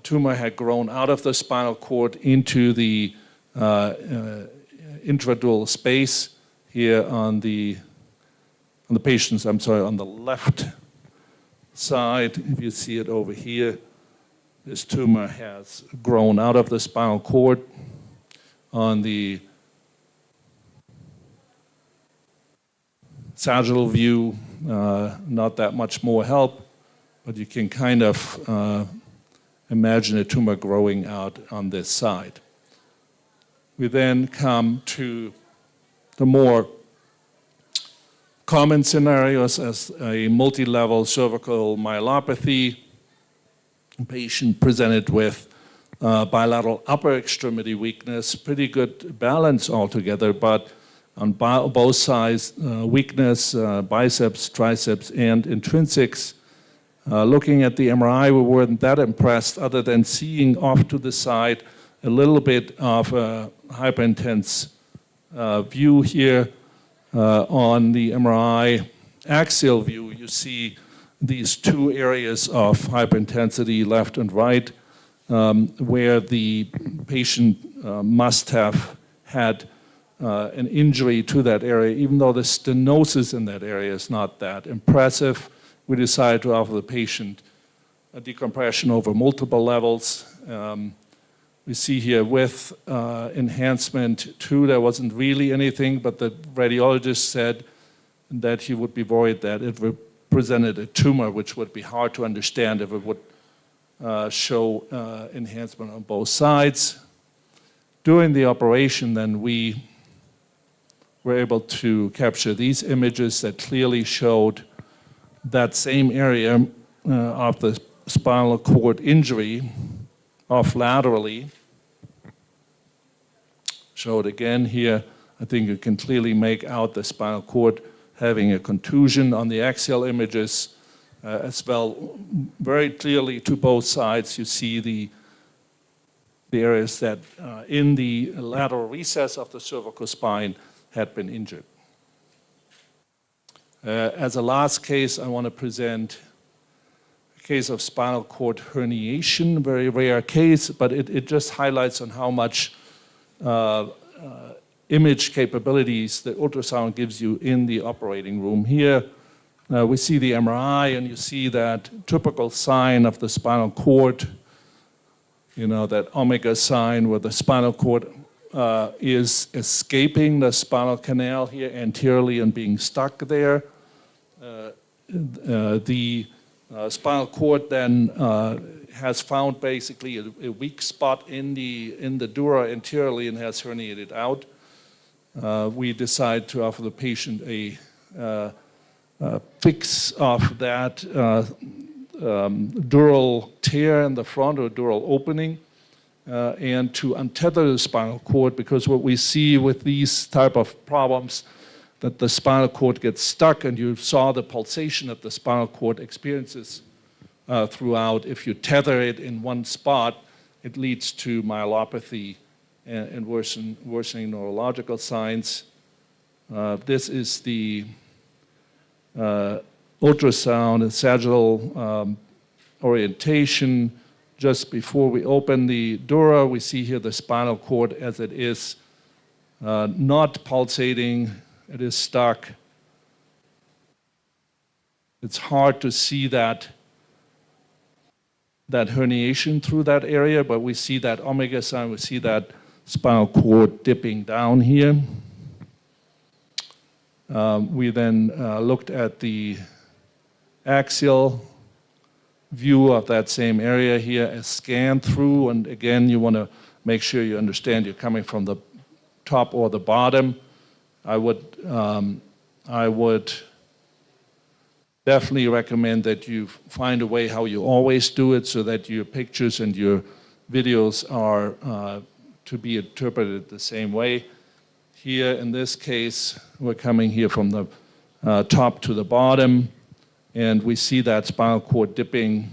S5: tumor had grown out of the spinal cord into the intradural space here on the patient's, on the left side. If you see it over here, this tumor has grown out of the spinal cord. On the sagittal view, not that much more help, but you can kind of imagine a tumor growing out on this side. We then come to the more common scenarios as a multi-level cervical myelopathy. Patient presented with bilateral upper extremity weakness, pretty good balance altogether, but on both sides, weakness, biceps, triceps, and intrinsics. Looking at the MRI, we weren't that impressed other than seeing off to the side a little bit of a hyperintense view here. On the MRI axial view, you see these two areas of hyperintensity, left and right, where the patient must have had an injury to that area. Even though the stenosis in that area is not that impressive, we decided to offer the patient a decompression over multiple levels. We see here with enhancement 2, there wasn't really anything, but the radiologist said that he would be worried that it represented a tumor, which would be hard to understand if it would show enhancement on both sides. During the operation, then, we were able to capture these images that clearly showed that same area of the spinal cord injury off laterally. Showed again here. I think you can clearly make out the spinal cord having a contusion on the axial images as well. Very clearly to both sides, you see the areas that in the lateral recess of the cervical spine had been injured. As a last case, I want to present a case of spinal cord herniation, very rare case, but it just highlights on how much image capabilities that ultrasound gives you in the operating room. Here, we see the MRI, and you see that typical sign of the spinal cord, that omega sign where the spinal cord is escaping the spinal canal here anteriorly and being stuck there. The spinal cord then has found basically a weak spot in the dura anteriorly and has herniated out. We decide to offer the patient a fix of that dural tear in the front or dural opening. and to untether the spinal cord, because what we see with these type of problems, that the spinal cord gets stuck, and you saw the pulsation that the spinal cord experiences throughout. If you tether it in one spot, it leads to myelopathy and worsening neurological signs. This is the ultrasound and sagittal orientation. Just before we open the dura, we see here the spinal cord as it is, not pulsating, it is stuck. It's hard to see that herniation through that area, but we see that omega sign, we see that spinal cord dipping down here. We then looked at the axial view of that same area here, a scan through, and again, you want to make sure you understand you're coming from the top or the bottom. I would definitely recommend that you find a way how you always do it, so that your pictures and your videos are to be interpreted the same way. Here, in this case, we're coming here from the top to the bottom, and we see that spinal cord dipping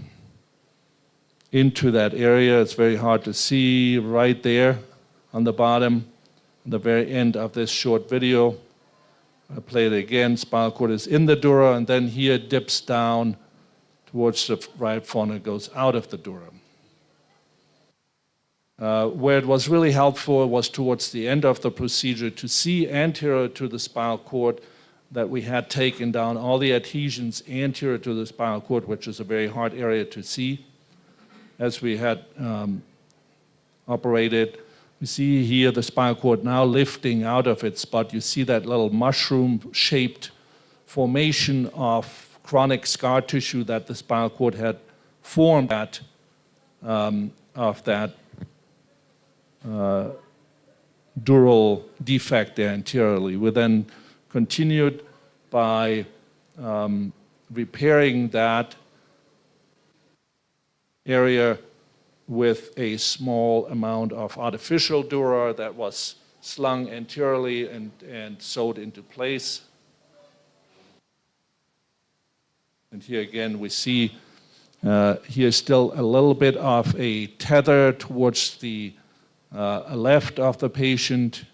S5: into that area. It's very hard to see right there on the bottom, at the very end of this short video. I play it again. Spinal cord is in the dura, and then here it dips down towards the right front and goes out of the dura. Where it was really helpful was towards the end of the procedure to see anterior to the spinal cord that we had taken down all the adhesions anterior to the spinal cord, which is a very hard area to see. As we had operated, you see here the spinal cord now lifting out of its spot. You see that little mushroom-shaped formation of chronic scar tissue that the spinal cord had formed of that dural defect there anteriorly. We then continued by repairing that area with a small amount of artificial dura that was slung anteriorly and sewed into place. And here again we see here still a little bit of a tether towards the left of the patient,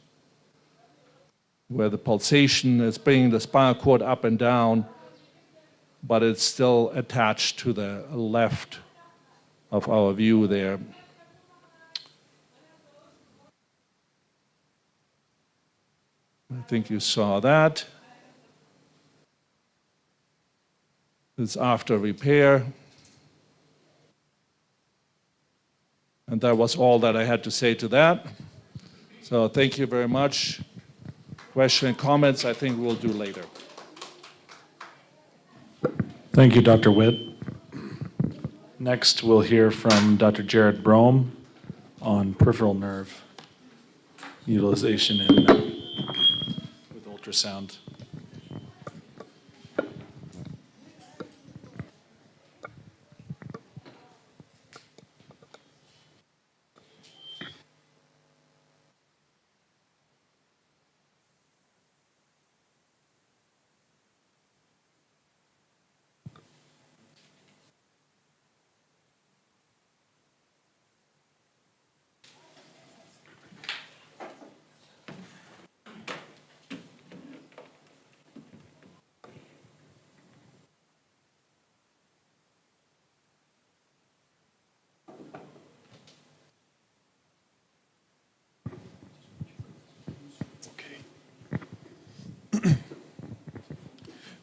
S5: where the pulsation is bringing the spinal cord up and down, but it's still attached to the left of our view there. I think you saw that. It's after repair. And that was all that I had to say to that. So thank you very much. Questions and comments, I think we'll do later.
S3: Thank you, Dr. Witt. Next, we'll hear from Dr. Jared Brome on peripheral nerve utilization with ultrasound.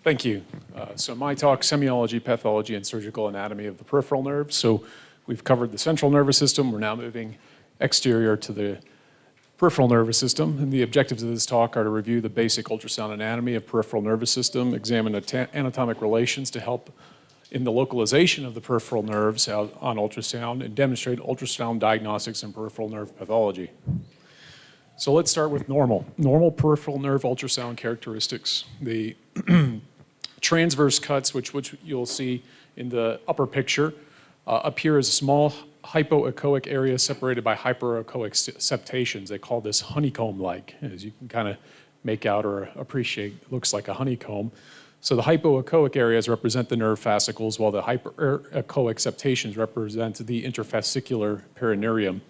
S6: Thank you. So my talk, semiology, pathology, and surgical anatomy of the peripheral nerves. So we've covered the central nervous system. We're now moving exterior to the peripheral nervous system. And the objectives of this talk are to review the basic ultrasound anatomy of peripheral nervous system, examine anatomic relations to help in the localization of the peripheral nerves on ultrasound, and demonstrate ultrasound diagnostics and peripheral nerve pathology. So let's start with normal peripheral nerve ultrasound characteristics. The transverse cuts, which you'll see in the upper picture, appear as small hypoechoic area separated by hyperechoic septations. They call this honeycomb-like, as you can kind of make out or appreciate. It looks like a honeycomb. So the hypoechoic areas represent the nerve fascicles, while the hyperechoic septations represent the interfascicular perineurium.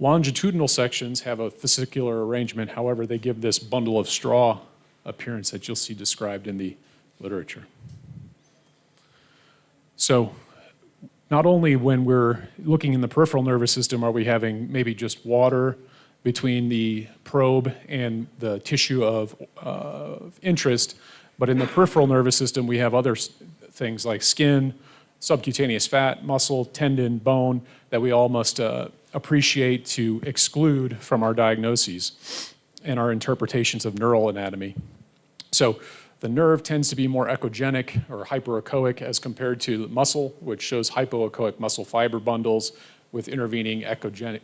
S6: Longitudinal sections have a fascicular arrangement. However, they give this bundle of straw appearance that you'll see described in the literature. So not only when we're looking in the peripheral nervous system are we having maybe just water between the probe and the tissue of interest, but in the peripheral nervous system we have other things like skin, subcutaneous fat, muscle, tendon, bone that we all must appreciate to exclude from our diagnoses and our interpretations of neural anatomy. So the nerve tends to be more echogenic or hyperechoic as compared to muscle, which shows hypoechoic muscle fiber bundles with intervening echogenic,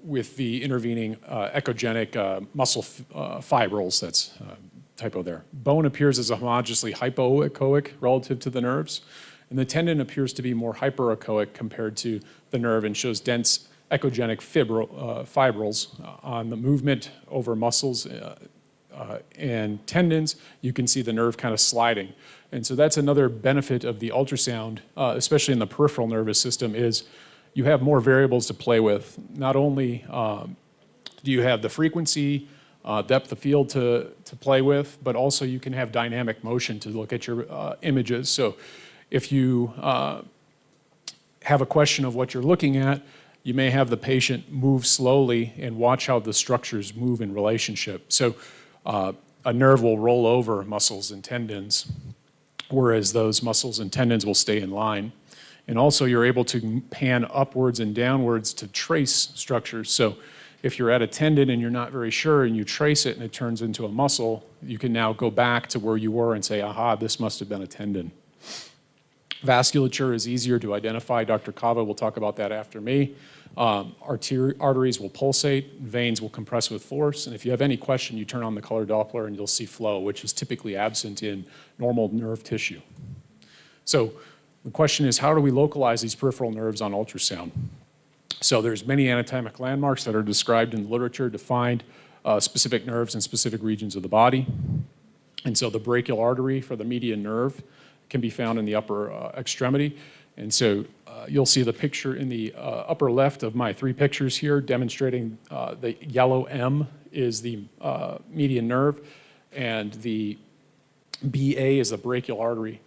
S6: with the intervening echogenic muscle fibrils. That's typo there. Bone appears as homogeneously hypoechoic relative to the nerves, and the tendon appears to be more hyperechoic compared to the nerve and shows dense echogenic fibrils on the movement over muscles and tendons. You can see the nerve kind of sliding. And so that's another benefit of the ultrasound, especially in the peripheral nervous system, is you have more variables to play with. Not only do you have the frequency, depth of field to play with, but also you can have dynamic motion to look at your images. So if you have a question of what you're looking at, you may have the patient move slowly and watch how the structures move in relationship. So a nerve will roll over muscles and tendons, whereas those muscles and tendons will stay in line. And also you're able to pan upwards and downwards to trace structures. So if you're at a tendon and you're not very sure and you trace it and it turns into a muscle, you can now go back to where you were and say, aha, this must have been a tendon. Vasculature is easier to identify. Dr. Kava will talk about that after me. Arteries will pulsate, veins will compress with force, and if you have any question, you turn on the color Doppler and you'll see flow, which is typically absent in normal nerve tissue. So the question is, how do we localize these peripheral nerves on ultrasound? So there's many anatomic landmarks that are described in the literature to find specific nerves in specific regions of the body. And so the brachial artery for the median nerve can be found in the upper extremity. And so you'll see the picture in the upper left of my three pictures here demonstrating the yellow M is the median nerve, and the BA is the brachial artery.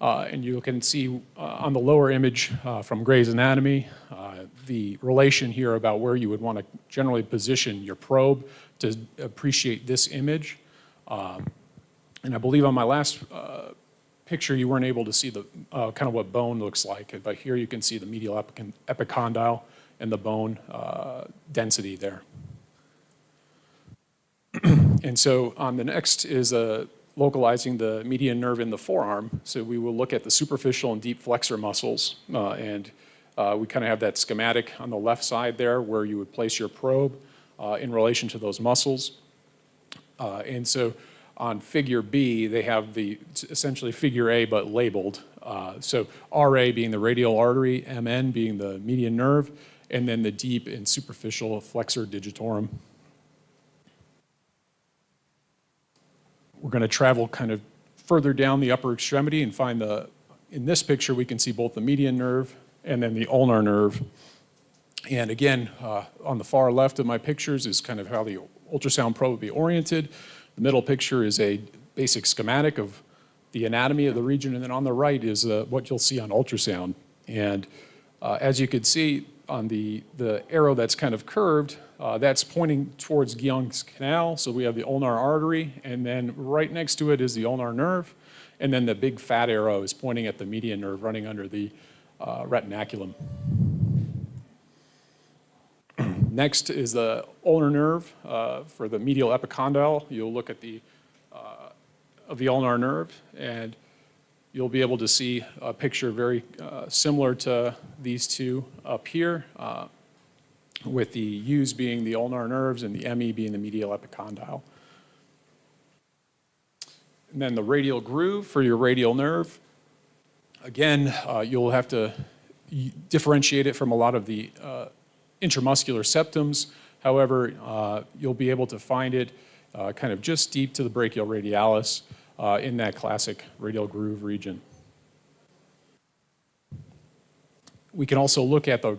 S6: And you can see on the lower image from Gray's Anatomy, the relation here about where you would want to generally position your probe to appreciate this image. And I believe on my last picture, you weren't able to see the kind of what bone looks like, but here you can see the medial epicondyle and the bone density there. And so on the next is localizing the median nerve in the forearm. So we will look at the superficial and deep flexor muscles, and we kind of have that schematic on the left side there where you would place your probe in relation to those muscles. And so on figure B, they have essentially figure A, but labeled. So RA being the radial artery, MN being the median nerve, and then the deep and superficial flexor digitorum. We're going to travel kind of further down the upper extremity and find in this picture, we can see both the median nerve and then the ulnar nerve. And again, on the far left of my pictures is kind of how the ultrasound probe would be oriented. The middle picture is a basic schematic of the anatomy of the region, and then on the right is what you'll see on ultrasound. And as you can see on the arrow that's kind of curved, that's pointing towards Guillaume's canal. So we have the ulnar artery, and then right next to it is the ulnar nerve, and then the big fat arrow is pointing at the median nerve running under the retinaculum. Next is the ulnar nerve for the medial epicondyle. You'll look at the ulnar nerve, and you'll be able to see a picture very similar to these two up here, with the U's being the ulnar nerves and the ME being the medial epicondyle. And then the radial groove for your radial nerve. Again, you'll have to differentiate it from a lot of the intramuscular septums. However, you'll be able to find it kind of just deep to the brachial radialis in that classic radial groove region. We can also look at the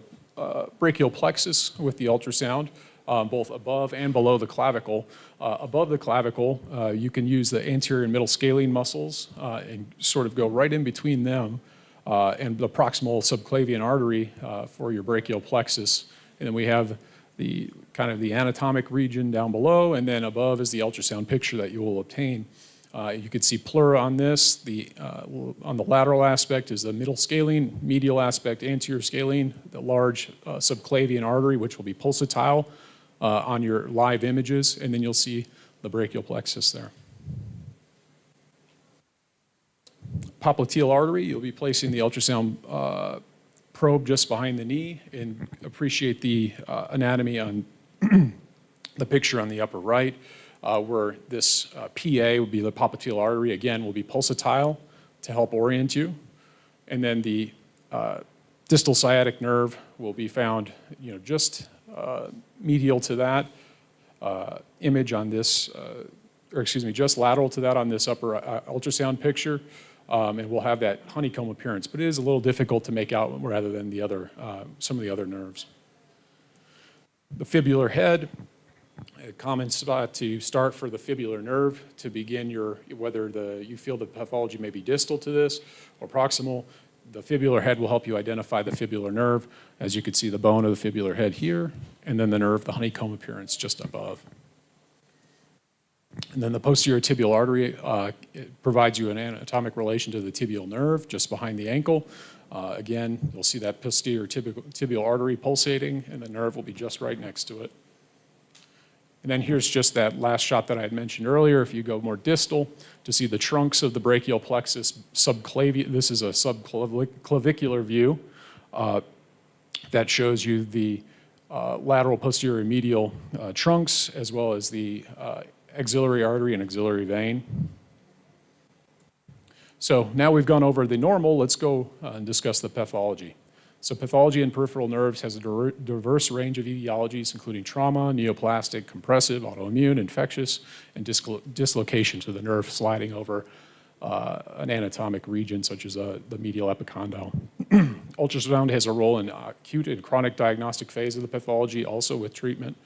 S6: brachial plexus with the ultrasound, both above and below the clavicle. Above the clavicle, you can use the anterior and middle scalene muscles and sort of go right in between them and the proximal subclavian artery for your brachial plexus. And then we have the kind of the anatomic region down below, and then above is the ultrasound picture that you will obtain. You can see pleura on this. On the lateral aspect is the middle scalene, medial aspect anterior scalene, the large subclavian artery, which will be pulsatile on your live images, and then you'll see the brachial plexus there. Popliteal artery, you'll be placing the ultrasound probe just behind the knee and appreciate the anatomy on the picture on the upper right, where this PA would be the popliteal artery, again, will be pulsatile to help orient you. And then the distal sciatic nerve will be found, just medial to that image on this, just lateral to that on this upper ultrasound picture. And we'll have that honeycomb appearance, but it is a little difficult to make out rather than the other, some of the other nerves. The fibular head, a common spot to start for the fibular nerve to begin whether you feel the pathology may be distal to this or proximal. The fibular head will help you identify the fibular nerve. As you can see, the bone of the fibular head here, and then the nerve, the honeycomb appearance just above. And then the posterior tibial artery it provides you an anatomic relation to the tibial nerve just behind the ankle. Again, you'll see that posterior tibial artery pulsating, and the nerve will be just right next to it. And then here's just that last shot that I had mentioned earlier. If you go more distal to see the trunks of the brachial plexus subclavian, this is a subclavicular view that shows you the lateral posterior medial trunks as well as the axillary artery and axillary vein. So now we've gone over the normal, let's go and discuss the pathology. So pathology in peripheral nerves has a diverse range of etiologies, including trauma, neoplastic, compressive, autoimmune, infectious, and dislocation to the nerve sliding over an anatomic region such as the medial epicondyle. Ultrasound has a role in acute and chronic diagnostic phase of the pathology, also with treatment.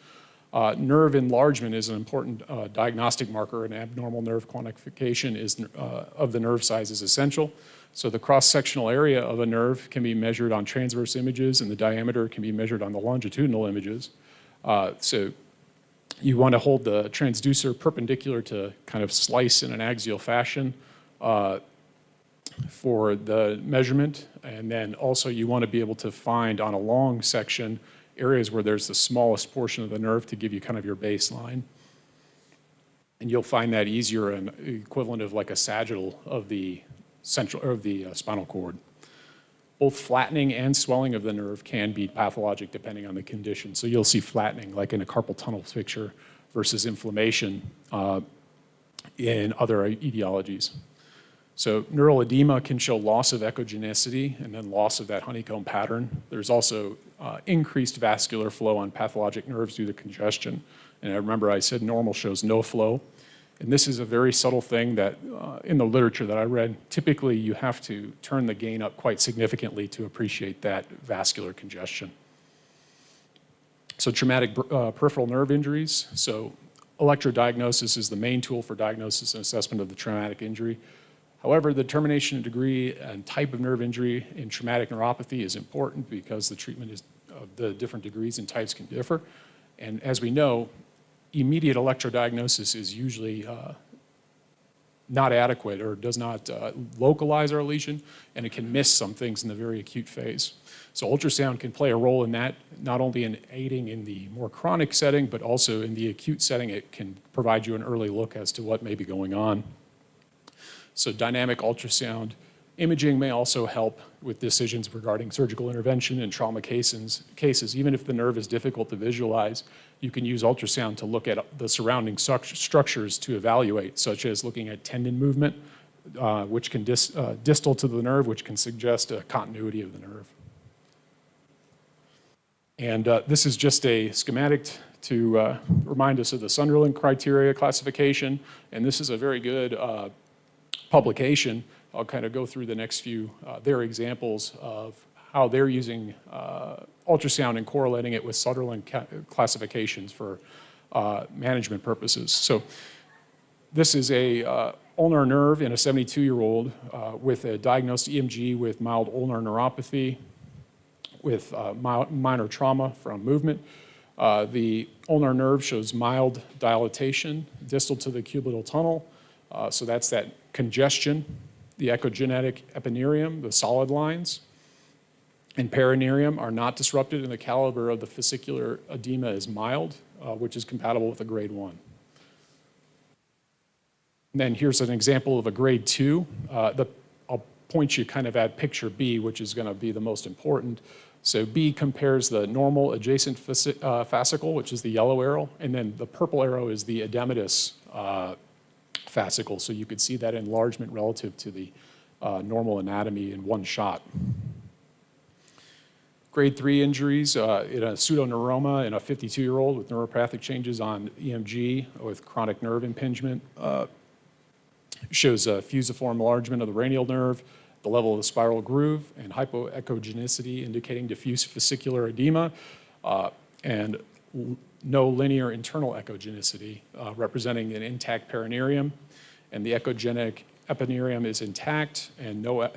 S6: Nerve enlargement is an important diagnostic marker, and abnormal nerve quantification of the nerve size is essential. So the cross-sectional area of a nerve can be measured on transverse images, and the diameter can be measured on the longitudinal images. So you want to hold the transducer perpendicular to kind of slice in an axial fashion for the measurement, and then also you want to be able to find on a long section areas where there's the smallest portion of the nerve to give you kind of your baseline. And you'll find that easier and equivalent of like a sagittal of the spinal cord. Both flattening and swelling of the nerve can be pathologic depending on the condition. So you'll see flattening like in a carpal tunnel picture versus inflammation in other etiologies. So neural edema can show loss of echogenicity and then loss of that honeycomb pattern. There's also increased vascular flow on pathologic nerves due to congestion. And I remember I said normal shows no flow. And this is a very subtle thing that in the literature that I read, typically you have to turn the gain up quite significantly to appreciate that vascular congestion. So traumatic peripheral nerve injuries. So electrodiagnosis is the main tool for diagnosis and assessment of the traumatic injury. However, the determination of degree and type of nerve injury in traumatic neuropathy is important because the treatment of the different degrees and types can differ. And as we know, immediate electrodiagnosis is usually not adequate or does not localize our lesion, and it can miss some things in the very acute phase. So ultrasound can play a role in that, not only in aiding in the more chronic setting, but also in the acute setting. It can provide you an early look as to what may be going on. So dynamic ultrasound imaging may also help with decisions regarding surgical intervention in trauma cases. Even if the nerve is difficult to visualize, you can use ultrasound to look at the surrounding structures to evaluate, such as looking at tendon movement, which can distal to the nerve, which can suggest a continuity of the nerve. And this is just a schematic to remind us of the Sunderland criteria classification. And this is a very good publication. I'll kind of go through the next few, their examples of how they're using ultrasound and correlating it with Sunderland classifications for management purposes. So this is a ulnar nerve in a 72-year-old with a diagnosed EMG with mild ulnar neuropathy with minor trauma from movement. The ulnar nerve shows mild dilatation distal to the cubital tunnel. So that's that congestion. The echogenetic epineurium, the solid lines, and perineurium are not disrupted, and the caliber of the fascicular edema is mild, which is compatible with a grade 1. And then here's an example of a grade 2. I'll point you kind of at picture B, which is going to be the most important. So B compares the normal adjacent fascicle, which is the yellow arrow, and then the purple arrow is the edematous fascicle. So you could see that enlargement relative to the normal anatomy in one shot. Grade 3 injuries in a pseudoneuroma in a 52-year-old with neuropathic changes on EMG with chronic nerve impingement. Shows a fusiform enlargement of the radial nerve, the level of the spiral groove, and hypoechogenicity indicating diffuse fascicular edema, and no linear internal echogenicity, representing an intact perineurium. And the echogenic epineurium is intact, and no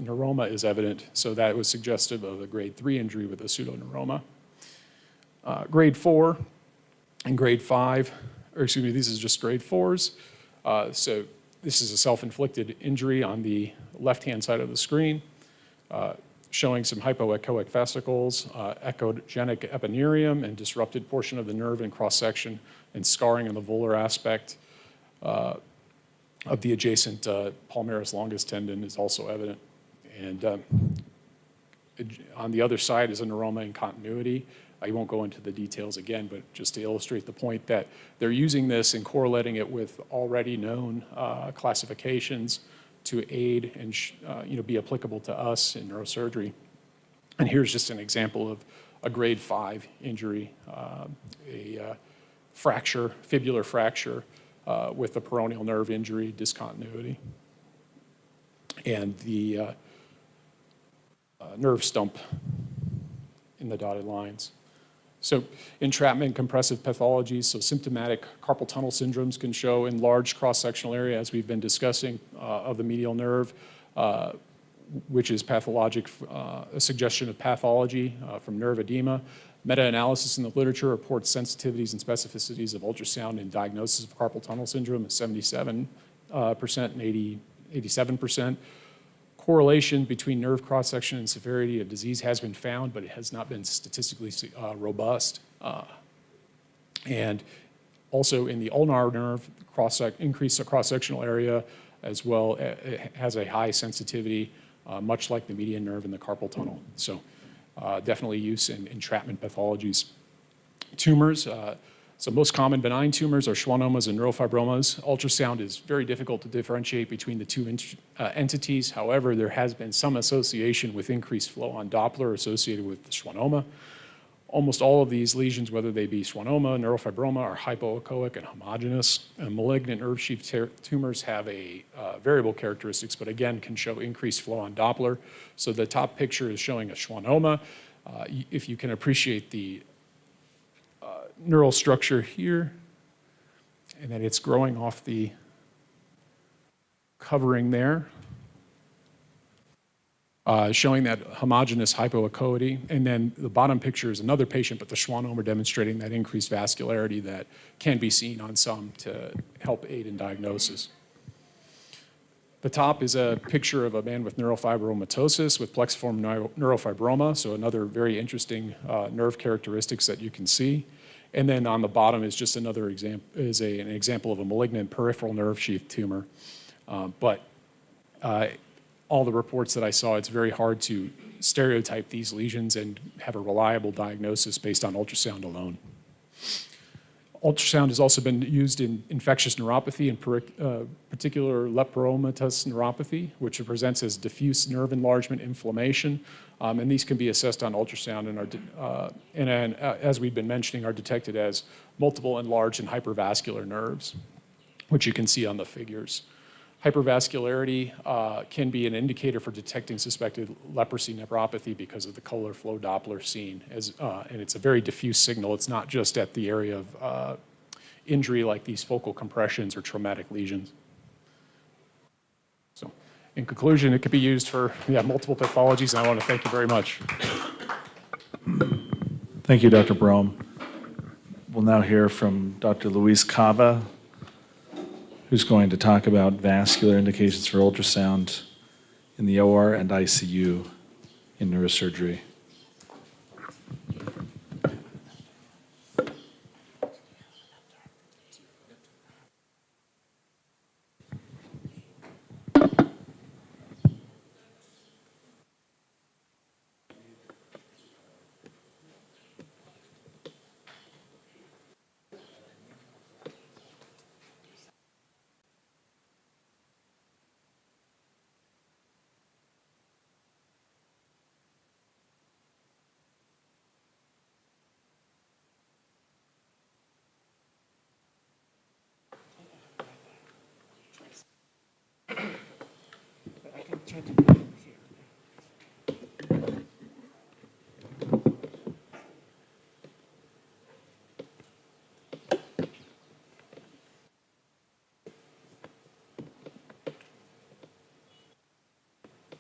S6: neuroma is evident, so that was suggestive of a grade 3 injury with a pseudoneuroma. Grade 4 and grade 5, or excuse me, these is just grade 4s. So this is a self-inflicted injury on the left-hand side of the screen, showing some hypoechoic fascicles, echogenic epineurium, and disrupted portion of the nerve in cross-section, and scarring in the volar aspect of the adjacent palmaris longus tendon is also evident. And on the other side is a neuroma in continuity. I won't go into the details again, but just to illustrate the point that they're using this and correlating it with already known classifications to aid and be applicable to us in neurosurgery. And here's just an example of a grade 5 injury, a fracture, fibular fracture with the peroneal nerve injury discontinuity, and the nerve stump in the dotted lines. So entrapment compressive pathologies, so symptomatic carpal tunnel syndromes can show enlarged cross-sectional area, as we've been discussing, of the medial nerve, which is pathologic, a suggestion of pathology from nerve edema. Meta-analysis in the literature reports sensitivities and specificities of ultrasound in diagnosis of carpal tunnel syndrome is 77% and 87%. Correlation between nerve cross-section and severity of disease has been found, but it has not been statistically robust. And also in the ulnar nerve, increase cross-sectional area as well, it has a high sensitivity, much like the median nerve in the carpal tunnel. So definitely use in entrapment pathologies. Tumors, so most common benign tumors are schwannomas and neurofibromas. Ultrasound is very difficult to differentiate between the two entities. However, there has been some association with increased flow on Doppler associated with the schwannoma. Almost all of these lesions, whether they be schwannoma, neurofibroma, are hypoechoic and homogeneous. And malignant nerve sheath tumors have a variable characteristics, but again can show increased flow on Doppler. So the top picture is showing a schwannoma. If you can appreciate the neural structure here, and then it's growing off the covering there, showing that homogeneous hypoechoity. And then the bottom picture is another patient, but the schwannoma demonstrating that increased vascularity that can be seen on some to help aid in diagnosis. The top is a picture of a man with neurofibromatosis with plexiform neurofibroma, so another very interesting nerve characteristics that you can see. And then on the bottom is just another example, an example of a malignant peripheral nerve sheath tumor. But all the reports that I saw, it's very hard to stereotype these lesions and have a reliable diagnosis based on ultrasound alone. Ultrasound has also been used in infectious neuropathy, in particular lepromatous neuropathy, which presents as diffuse nerve enlargement inflammation. And these can be assessed on ultrasound and as we've been mentioning, are detected as multiple enlarged and hypervascular nerves, which you can see on the figures. Hypervascularity can be an indicator for detecting suspected leprosy nephropathy because of the color flow Doppler seen, and it's a very diffuse signal. It's not just at the area of injury like these focal compressions or traumatic lesions. So, in conclusion, it could be used for multiple pathologies, and I want to thank you very much.
S3: Thank you, Dr. Brome. We'll now hear from Dr. Luis Cava, who's going to talk about vascular indications for ultrasound in the OR and ICU in neurosurgery.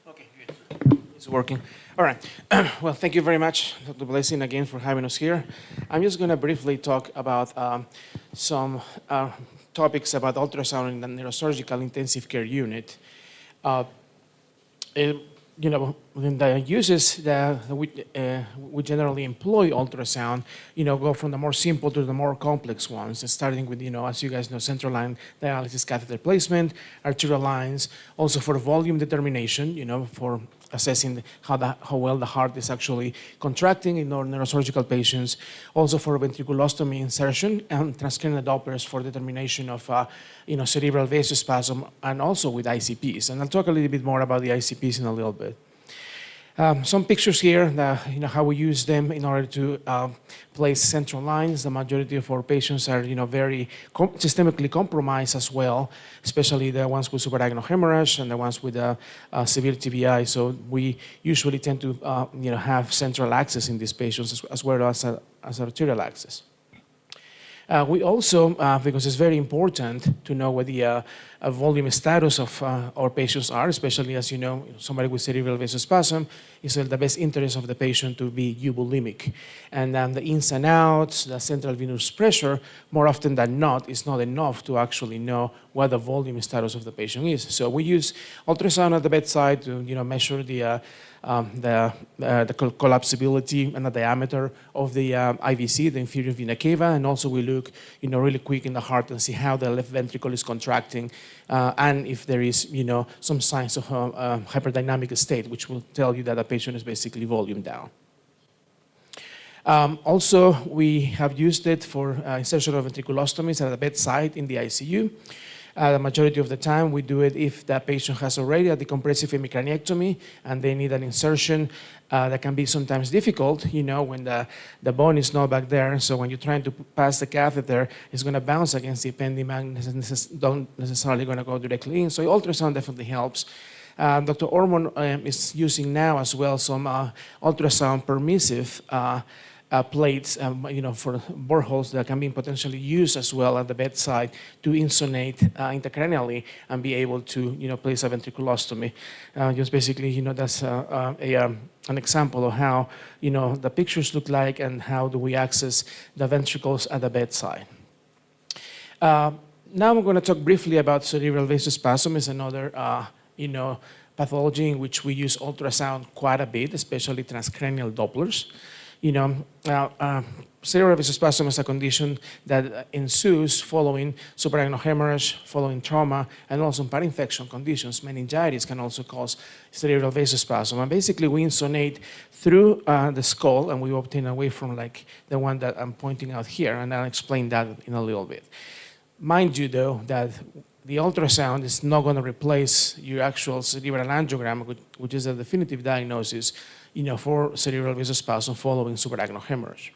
S7: Okay, good. It's working. All right. Well, thank you very much, Dr. Blessing, again for having us here. I'm just going to briefly talk about some topics about ultrasound in the neurosurgical intensive care unit. In the uses that we generally employ ultrasound, go from the more simple to the more complex ones, starting with, as you guys know, central line dialysis catheter placement, arterial lines, also for volume determination, for assessing how well the heart is actually contracting in our neurosurgical patients, also for ventriculostomy insertion and transcranial Dopplers for determination of cerebral vasospasm, and also with ICPs. And I'll talk a little bit more about the ICPs in a little bit. Some pictures here, how we use them in order to place central lines. The majority of our patients are, very systemically compromised as well, especially the ones with subarachnoid hemorrhage and the ones with severe TBI. So we usually tend to, have central access in these patients as well as arterial access. We also, because it's very important to know what the volume status of our patients are, especially as you know, somebody with cerebral vasospasm, it's in the best interest of the patient to be eubulimic. And the ins and outs, the central venous pressure, more often than not, is not enough to actually know what the volume status of the patient is. So we use ultrasound at the bedside to measure the collapsibility and the diameter of the IVC, the inferior vena cava, and also we look, really quick in the heart and see how the left ventricle is contracting, and if there is, some signs of hyperdynamic state, which will tell you that the patient is basically volume down. Also, we have used it for insertion of ventriculostomies at the bedside in the ICU. The majority of the time, we do it if the patient has already a decompressive hemicraniectomy and they need an insertion. That can be sometimes difficult, when the bone is not back there. So when you're trying to pass the catheter, it's going to bounce against the ependymag, don't necessarily going to go directly in. So ultrasound definitely helps. Dr. Ormond is using now as well some ultrasound permissive plates, for boreholes that can be potentially used as well at the bedside to insonate intracranially and be able to, place a ventriculostomy. Just basically, that's an example of how, the pictures look like and how do we access the ventricles at the bedside. Now I'm going to talk briefly about cerebral vasospasm. Is another, pathology in which we use ultrasound quite a bit, especially transcranial Dopplers. cerebral vasospasm is a condition that ensues following suprarenal hemorrhage, following trauma, and also infection conditions. Meningitis can also cause cerebral vasospasm. And basically, we insonate through the skull, and we obtain a waveform like the one that I'm pointing out here, and I'll explain that in a little bit. Mind you, though, that the ultrasound is not going to replace your actual cerebral angiogram, which is a definitive diagnosis, for cerebral vasospasm following suprarenal hemorrhage.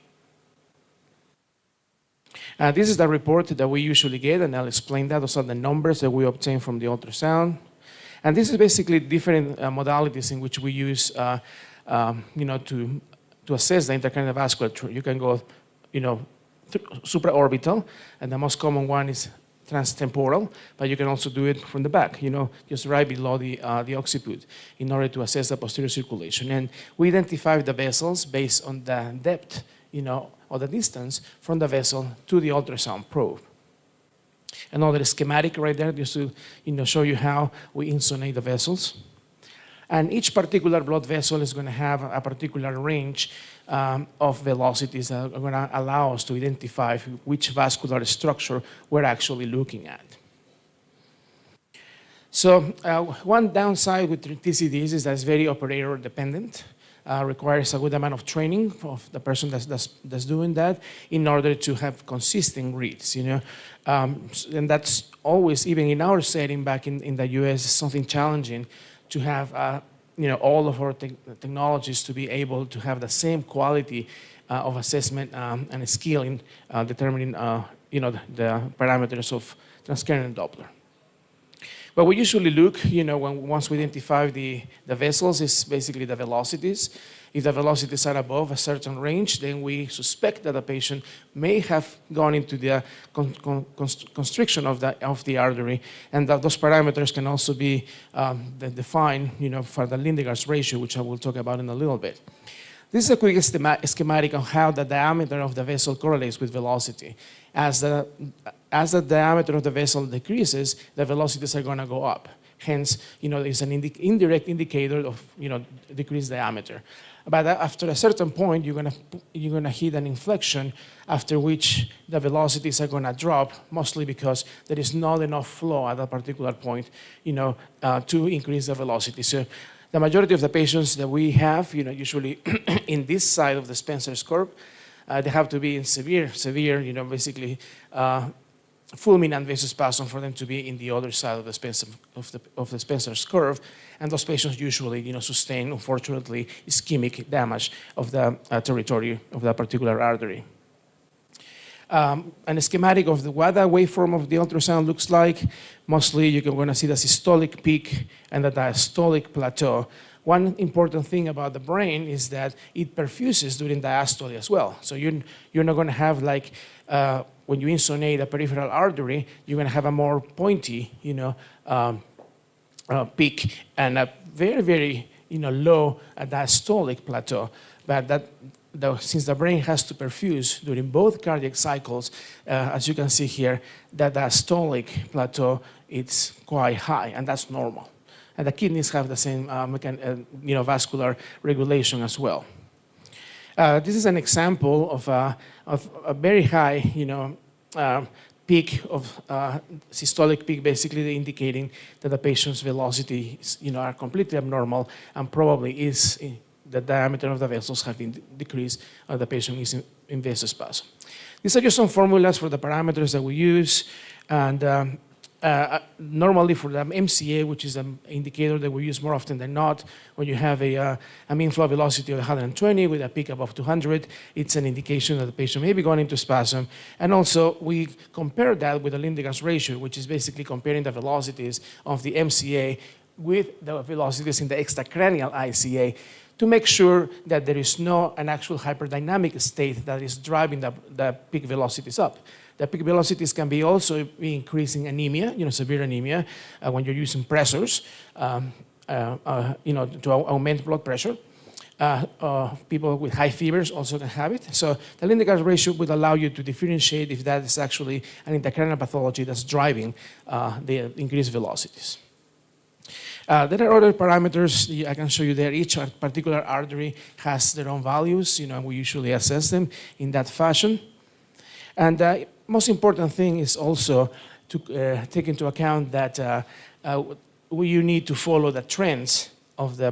S7: This is the report that we usually get, and I'll explain that. Those are the numbers that we obtain from the ultrasound. And this is basically different modalities in which we use, to assess the intracranial vasculature. You can go, supraorbital, and the most common one is transtemporal, but you can also do it from the back, just right below the occiput in order to assess the posterior circulation. And we identify the vessels based on the depth, or the distance from the vessel to the ultrasound probe. Another schematic right there just to show you how we insonate the vessels. And each particular blood vessel is going to have a particular range of velocities that are going to allow us to identify which vascular structure we're actually looking at. So one downside with TCDs is that it's very operator dependent. Requires a good amount of training of the person that's doing that in order to have consistent reads, and that's always, even in our setting back in the US, something challenging to have, all of our technologies to be able to have the same quality of assessment and skill in determining, the parameters of transcranial Doppler. But we usually look, once we identify the vessels, is basically the velocities. If the velocities are above a certain range, then we suspect that the patient may have gone into the constriction of the artery, and that those parameters can also be defined, for the Lindegaard's ratio, which I will talk about in a little bit. This is a quick schematic on how the diameter of the vessel correlates with velocity. As the diameter of the vessel decreases, the velocities are going to go up. Hence, it's an indirect indicator of, decreased diameter. But after a certain point, you're going to hit an inflection after which the velocities are going to drop, mostly because there is not enough flow at that particular point, to increase the velocity. So the majority of the patients that we have, usually in this side of the Spencer's curve, they have to be in severe, basically fulminant vasospasm for them to be in the other side of the Spencer's curve, and those patients usually, sustain, unfortunately, ischemic damage of the territory of that particular artery. And a schematic of what the waveform of the ultrasound looks like. Mostly, you're going to see the systolic peak and the diastolic plateau. One important thing about the brain is that it perfuses during diastole as well. So you're not going to have when you insonate a peripheral artery, you're going to have a more pointy, peak and a very, very, low diastolic plateau. But since the brain has to perfuse during both cardiac cycles, as you can see here, that diastolic plateau is quite high, and that's normal. And the kidneys have the same vascular regulation as well. This is an example of a very high, peak of systolic peak, basically indicating that the patient's velocities, are completely abnormal, and probably is the diameter of the vessels have been decreased, the patient is in vasospasm. These are just some formulas for the parameters that we use, and normally for the MCA, which is an indicator that we use more often than not, when you have a mean flow velocity of 120 with a peak above 200, it's an indication that the patient may be going into spasm. And also, we compare that with the Lindegaard's ratio, which is basically comparing the velocities of the MCA with the velocities in the extracranial ICA to make sure that there is not an actual hyperdynamic state that is driving the peak velocities up. The peak velocities can be also be increasing anemia, severe anemia, when you're using pressors, to augment blood pressure. People with high fevers also can have it. So the Lindegaard's ratio would allow you to differentiate if that is actually an intracranial pathology that's driving the increased velocities. There are other parameters I can show you there. Each particular artery has their own values. We usually assess them in that fashion. And the most important thing is also to take into account that you need to follow the trends of the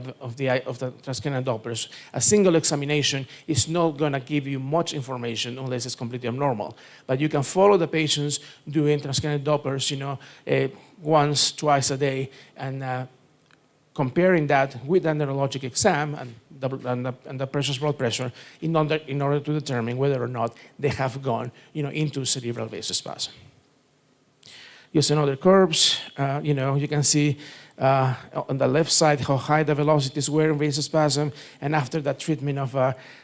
S7: transcranial Dopplers. A single examination is not going to give you much information unless it's completely abnormal. But you can follow the patients doing transcranial Dopplers, once, twice a day, and comparing that with a neurologic exam and the person's blood pressure in order to determine whether or not they have gone, into cerebral vasospasm. Using other curves, you can see on the left side how high the velocities were in vasospasm, and after that treatment of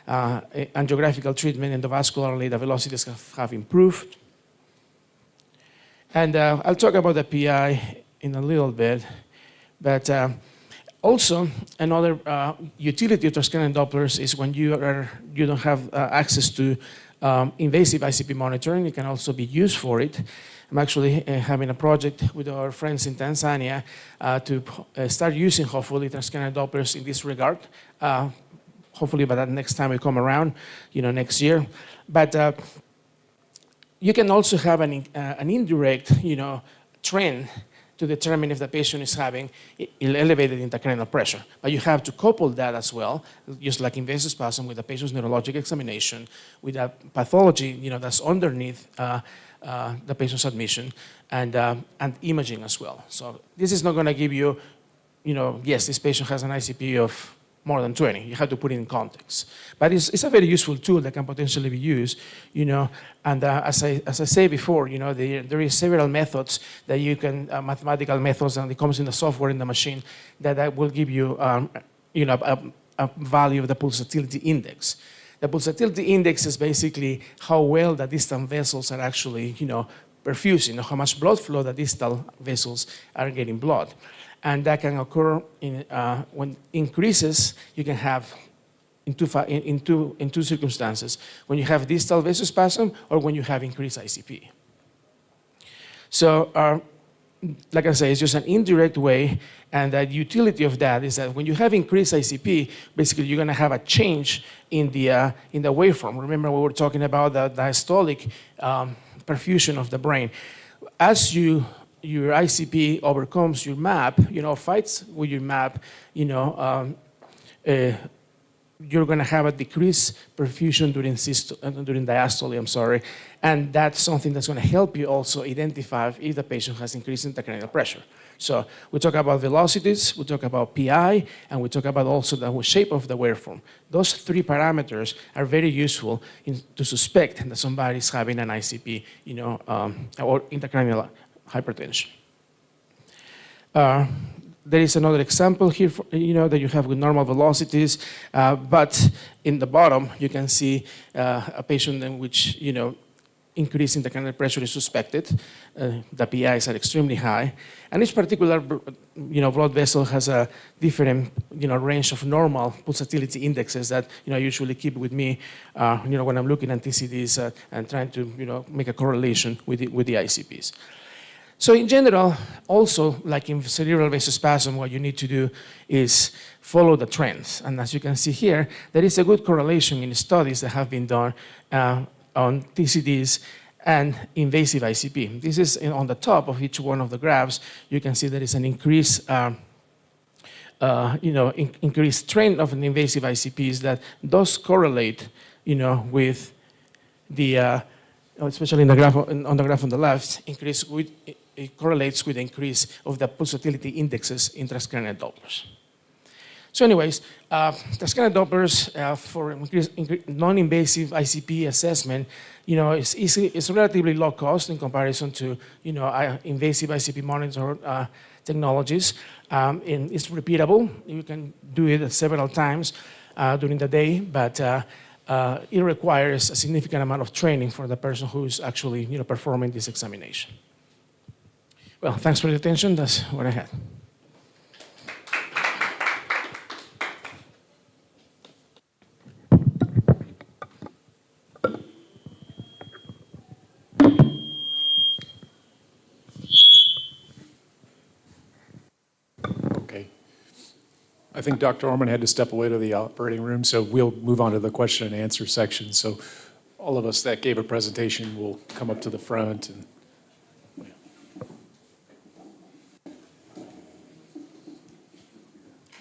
S7: angiographical treatment endovascularly, the velocities have improved. And I'll talk about the PI in a little bit, but also another utility of transcranial Dopplers is when you don't have access to invasive ICP monitoring. It can also be used for it. I'm actually having a project with our friends in Tanzania to start using, hopefully, transcranial Dopplers in this regard. Hopefully by that next time we come around, next year. But you can also have an indirect, trend to determine if the patient is having elevated intracranial pressure. But you have to couple that as well, just like in vasospasm, with the patient's neurologic examination, with a pathology, that's underneath the patient's admission, and imaging as well. So this is not going to give you, yes, this patient has an ICP of more than 20. You have to put it in context. But it's a very useful tool that can potentially be used, and as I say before, there is several methods that you can, mathematical methods, and it comes in the software in the machine that will give you, a value of the pulsatility index. The pulsatility index is basically how well the distal vessels are actually, perfusing, how much blood flow the distal vessels are getting blood. And that can occur when increases, you can have in two circumstances, when you have distal vasospasm or when you have increased ICP. So, like I say, it's just an indirect way, and the utility of that is that when you have increased ICP, basically you're going to have a change in the waveform. Remember we were talking about the diastolic perfusion of the brain. As your ICP overcomes your MAP, fights with your MAP, you're going to have a decreased perfusion during diastole, and that's something that's going to help you also identify if the patient has increased intracranial pressure. So we talk about velocities, we talk about PI, and we talk about also the shape of the waveform. Those three parameters are very useful to suspect that somebody is having an ICP, or intracranial hypertension. There is another example here, that you have with normal velocities, but in the bottom you can see a patient in which increase in the intracranial pressure is suspected. The PIs are extremely high, and each particular blood vessel has a different range of normal pulsatility indexes that I usually keep with me when I'm looking at TCDs and trying to make a correlation with the ICPs. So in general, also, like in cerebral vasospasm, what you need to do is follow the trends. And as you can see here, there is a good correlation in studies that have been done on TCDs and invasive ICP. This is on the top of each one of the graphs. You can see there is an increased increased trend of an invasive ICPs that does correlate, with the, especially in the graph, on the graph on the left, it correlates with the increase of the pulsatility indexes in transcranial Dopplers. So anyways, transcranial Dopplers for non-invasive ICP assessment, it's relatively low cost in comparison to, invasive ICP monitor technologies. And it's repeatable. You can do it several times during the day, but it requires a significant amount of training for the person who's actually, performing this examination. Well, thanks for the attention. That's what I had.
S6: Okay. I think Dr. Orman had to step away to the operating room, so we'll move on to the question and answer section. So all of us that gave a presentation will come up to the front. And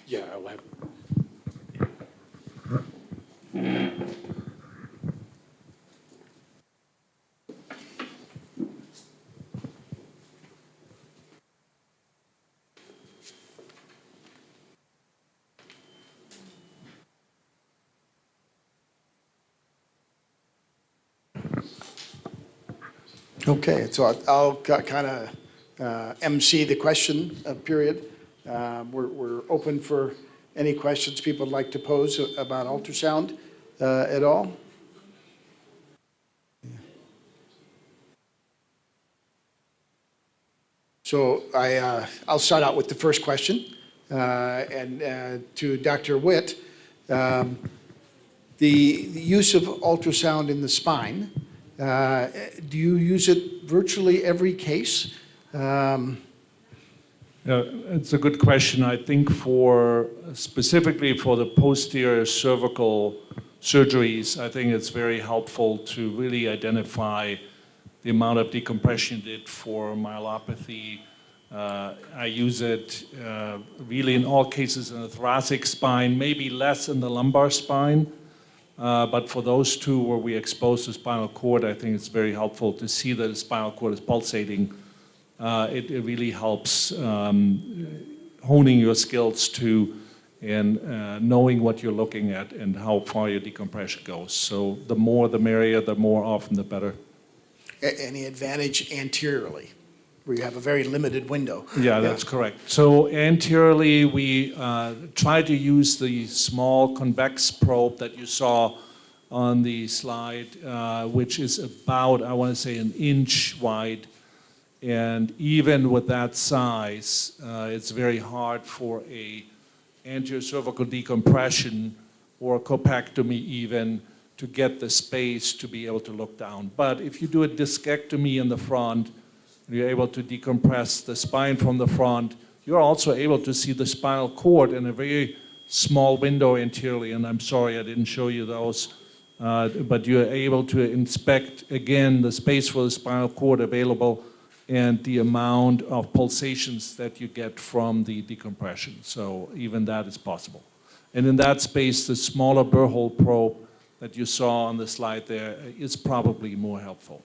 S6: yeah, I'll have.
S4: Okay, so I'll kind of MC the question period. We're open for any questions people would like to pose about ultrasound at all. So I'll start out with the first question, and to Dr. Witt, the use of ultrasound in the spine. Do you use it virtually every case?
S5: It's a good question. I think specifically for the posterior cervical surgeries, I think it's very helpful to really identify the amount of decompression you did for myelopathy. I use it really in all cases in the thoracic spine, maybe less in the lumbar spine. But for those two where we expose the spinal cord, I think it's very helpful to see that the spinal cord is pulsating. It really helps honing your skills and knowing what you're looking at and how far your decompression goes. So the more the merrier, the more often the better.
S4: Any advantage anteriorly, where you have a very limited window?
S5: Yeah, that's correct. So anteriorly, we try to use the small convex probe that you saw on the slide, which is about, I want to say, 1 inch wide. And even with that size, it's very hard for a anterior cervical decompression or copectomy even to get the space to be able to look down. But if you do a discectomy in the front, you're able to decompress the spine from the front, you're also able to see the spinal cord in a very small window anteriorly, and I'm sorry I didn't show you those, but you're able to inspect, again, the space for the spinal cord available and the amount of pulsations that you get from the decompression. So even that is possible. And in that space, the smaller burr hole probe that you saw on the slide there is probably more helpful.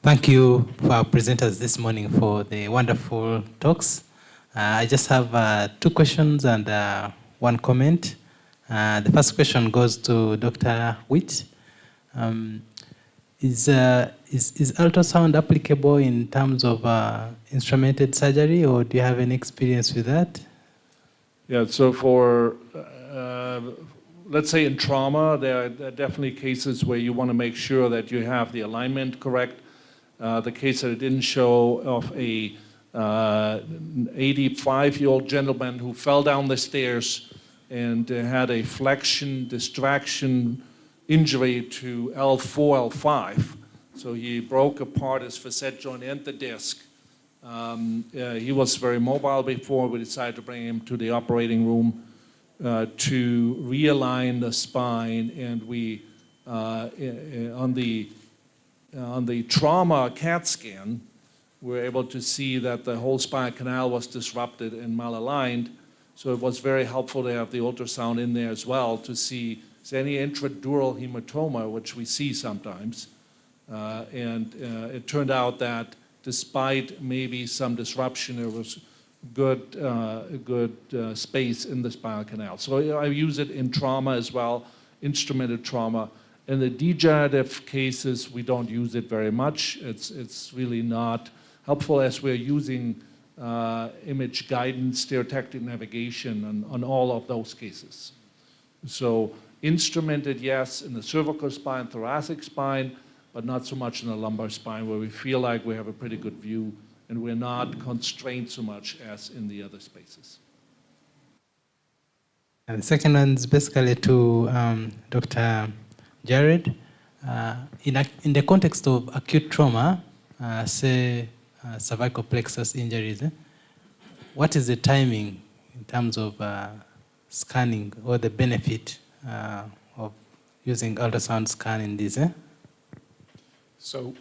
S8: Thank you for our presenters this morning for the wonderful talks. I just have 2 questions and 1 comment. The first question goes to Dr. Witt. Is ultrasound applicable in terms of instrumented surgery, or do you have any experience with that?
S5: Yeah, so for, let's say in trauma, there are definitely cases where you want to make sure that you have the alignment correct. The case that I didn't show of a 85-year-old gentleman who fell down the stairs and had a flexion distraction injury to L4, L5. So he broke apart his facet joint and the disc. He was very mobile before. We decided to bring him to the operating room to realign the spine, and we, on the trauma CAT scan, we were able to see that the whole spinal canal was disrupted and malaligned. So it was very helpful to have the ultrasound in there as well to see is there any intradural hematoma, which we see sometimes. It turned out that despite maybe some disruption, there was good space in the spinal canal. So I use it in trauma as well, instrumented trauma. In the degenerative cases, we don't use it very much. It's really not helpful as we're using image guidance, stereotactic navigation on all of those cases. So instrumented, yes, in the cervical spine, thoracic spine, but not so much in the lumbar spine where we feel like we have a pretty good view and we're not constrained so much as in the other spaces.
S8: And the second one is basically to Dr. Jared. In the context of acute trauma, say cervical plexus injuries, what is the timing in terms of scanning or the benefit of using ultrasound scan in this?
S6: So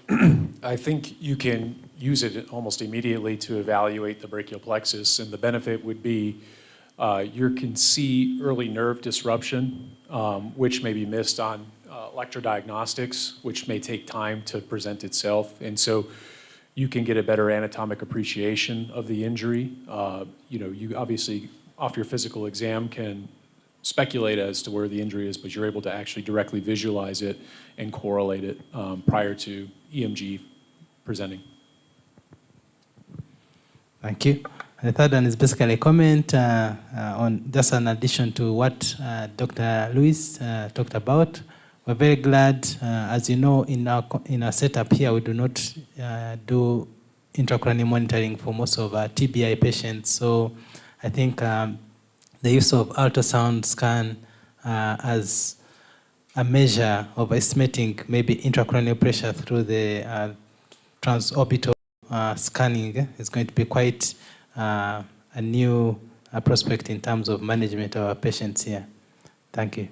S6: I think you can use it almost immediately to evaluate the brachial plexus, and the benefit would be you can see early nerve disruption, which may be missed on electrodiagnostics, which may take time to present itself. And so you can get a better anatomic appreciation of the injury. You obviously, off your physical exam, can speculate as to where the injury is, but you're able to actually directly visualize it and correlate it prior to EMG presenting.
S8: Thank you. The third one is basically a comment on just an addition to what Dr. Luis talked about. We're very glad, as you know, in our setup here, we do not do intracranial monitoring for most of our TBI patients. So I think the use of ultrasound scan as a measure of estimating maybe intracranial pressure through the transorbital scanning is going to be quite a new prospect in terms of management of our patients here. Thank you.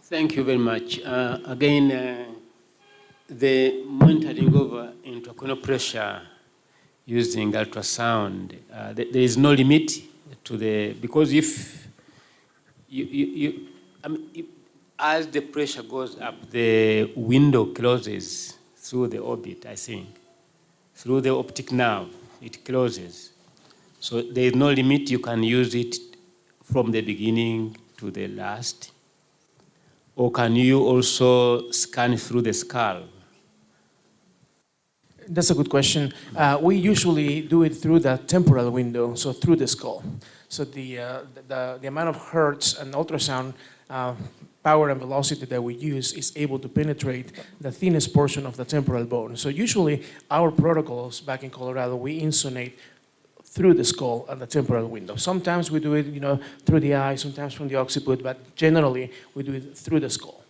S9: Thank you very much. Again, the monitoring of intracranial pressure using ultrasound, there is no limit to the, because if as the pressure goes up, the window closes through the orbit, I think. Through the optic nerve, it closes. So there is no limit. You can use it from the beginning to the last. Or can you also scan through the skull?
S7: That's a good question. We usually do it through the temporal window, so through the skull. So the amount of hertz and ultrasound power and velocity that we use is able to penetrate the thinnest portion of the temporal bone. So usually our protocols back in Colorado, we insonate through the skull and the temporal window. Sometimes we do it, through the eye, sometimes from the occiput, but generally we do it through the skull.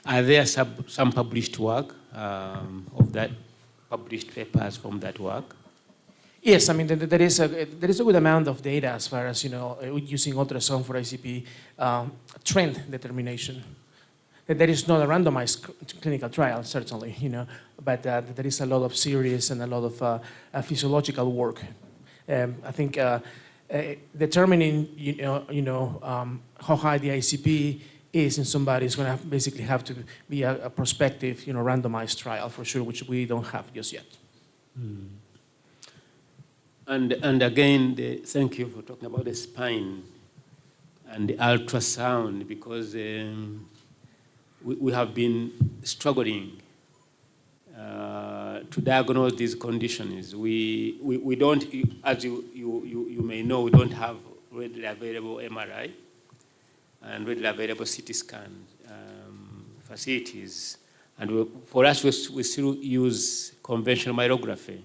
S9: Are there some published work of that, published papers from that work?
S7: Yes, I mean, there is a good amount of data as far as, using ultrasound for ICP trend determination. There is not a randomized clinical trial, certainly, but there is a lot of series and a lot of physiological work. I think determining, how high the ICP is in somebody is going to basically have to be a prospective, randomized trial for sure, which we don't have just yet.
S9: Mm. And again, thank you for talking about the spine and the ultrasound, because we have been struggling to diagnose these conditions. We don't, as you may know, we don't have readily available MRI and readily available CT scan facilities. And for us, we still use conventional myrography.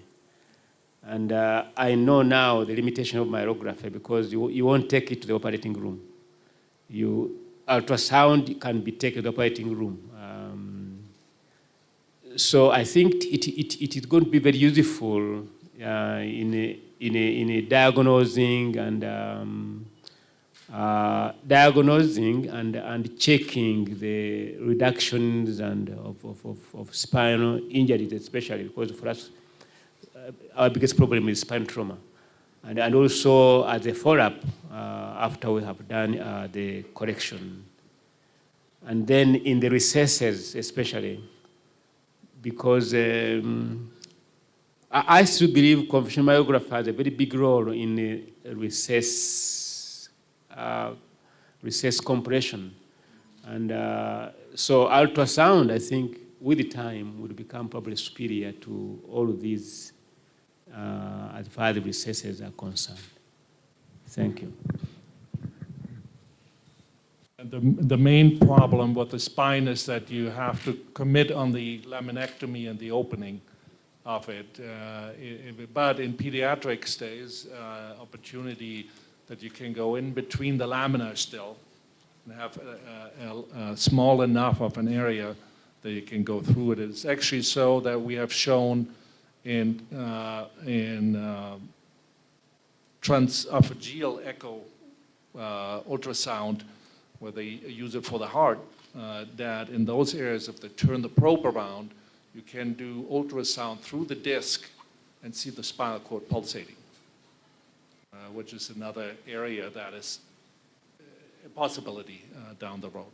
S9: And I know now the limitation of myrography, because you won't take it to the operating room. Ultrasound can be taken to the operating room. So I think it is going to be very useful in diagnosing and checking the reductions of spinal injuries, especially because for us, our biggest problem is spine trauma. And also as a follow-up after we have done the correction. And then in the recesses especially, because I still believe conventional myography has a very big role in the recess compression. And so ultrasound, I think, with the time would become probably superior to all of these as far as the recesses are concerned. Thank you.
S5: The main problem with the spine is that you have to commit on the laminectomy and the opening. of it. But in pediatrics, there is opportunity that you can go in between the lamina still and have a small enough of an area that you can go through it. It's actually so that we have shown in transesophageal echo ultrasound, where they use it for the heart, that in those areas, if they turn the probe around, you can do ultrasound through the disc and see the spinal cord pulsating, which is another area that is a possibility down the road.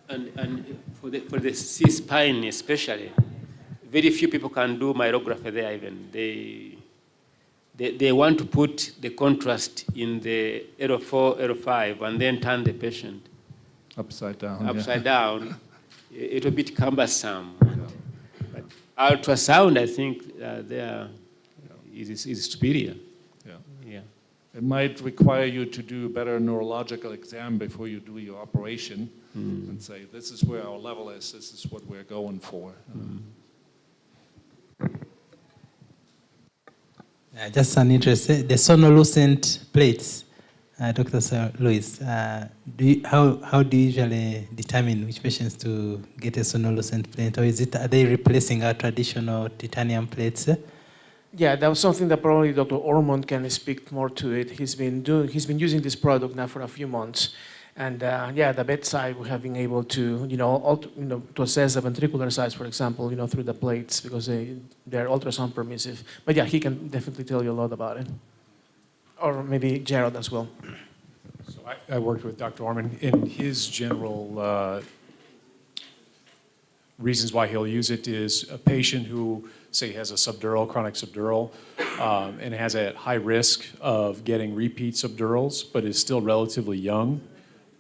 S9: And for the C-spine especially, very few people can do myrography there even. They want to put the contrast in the L4, L5, and then turn the patient
S5: Upside down.
S9: upside down. It's a bit cumbersome. But ultrasound, I think, is superior. Yeah.
S5: It might require you to do a better neurological exam before you do your operation and say, this is where our level is, this is what we're going for.
S8: Just an interest, the sonolucent plates, Dr. Sir Louis, how do you usually determine which patients to get a sonolucent plate, or are they replacing our traditional titanium plates?
S7: Yeah, that was something that probably Dr. Ormond can speak more to it. He's been using this product now for a few months, and at the bedside we have been able to, to assess the ventricular size, for example, through the plates, because they're ultrasound permissive. But yeah, he can definitely tell you a lot about it, or maybe Gerald as well.
S6: So I worked with Dr. Orman in his general reasons why he'll use it is a patient who, say, has a chronic subdural, and has a high risk of getting repeat subdurals, but is still relatively young,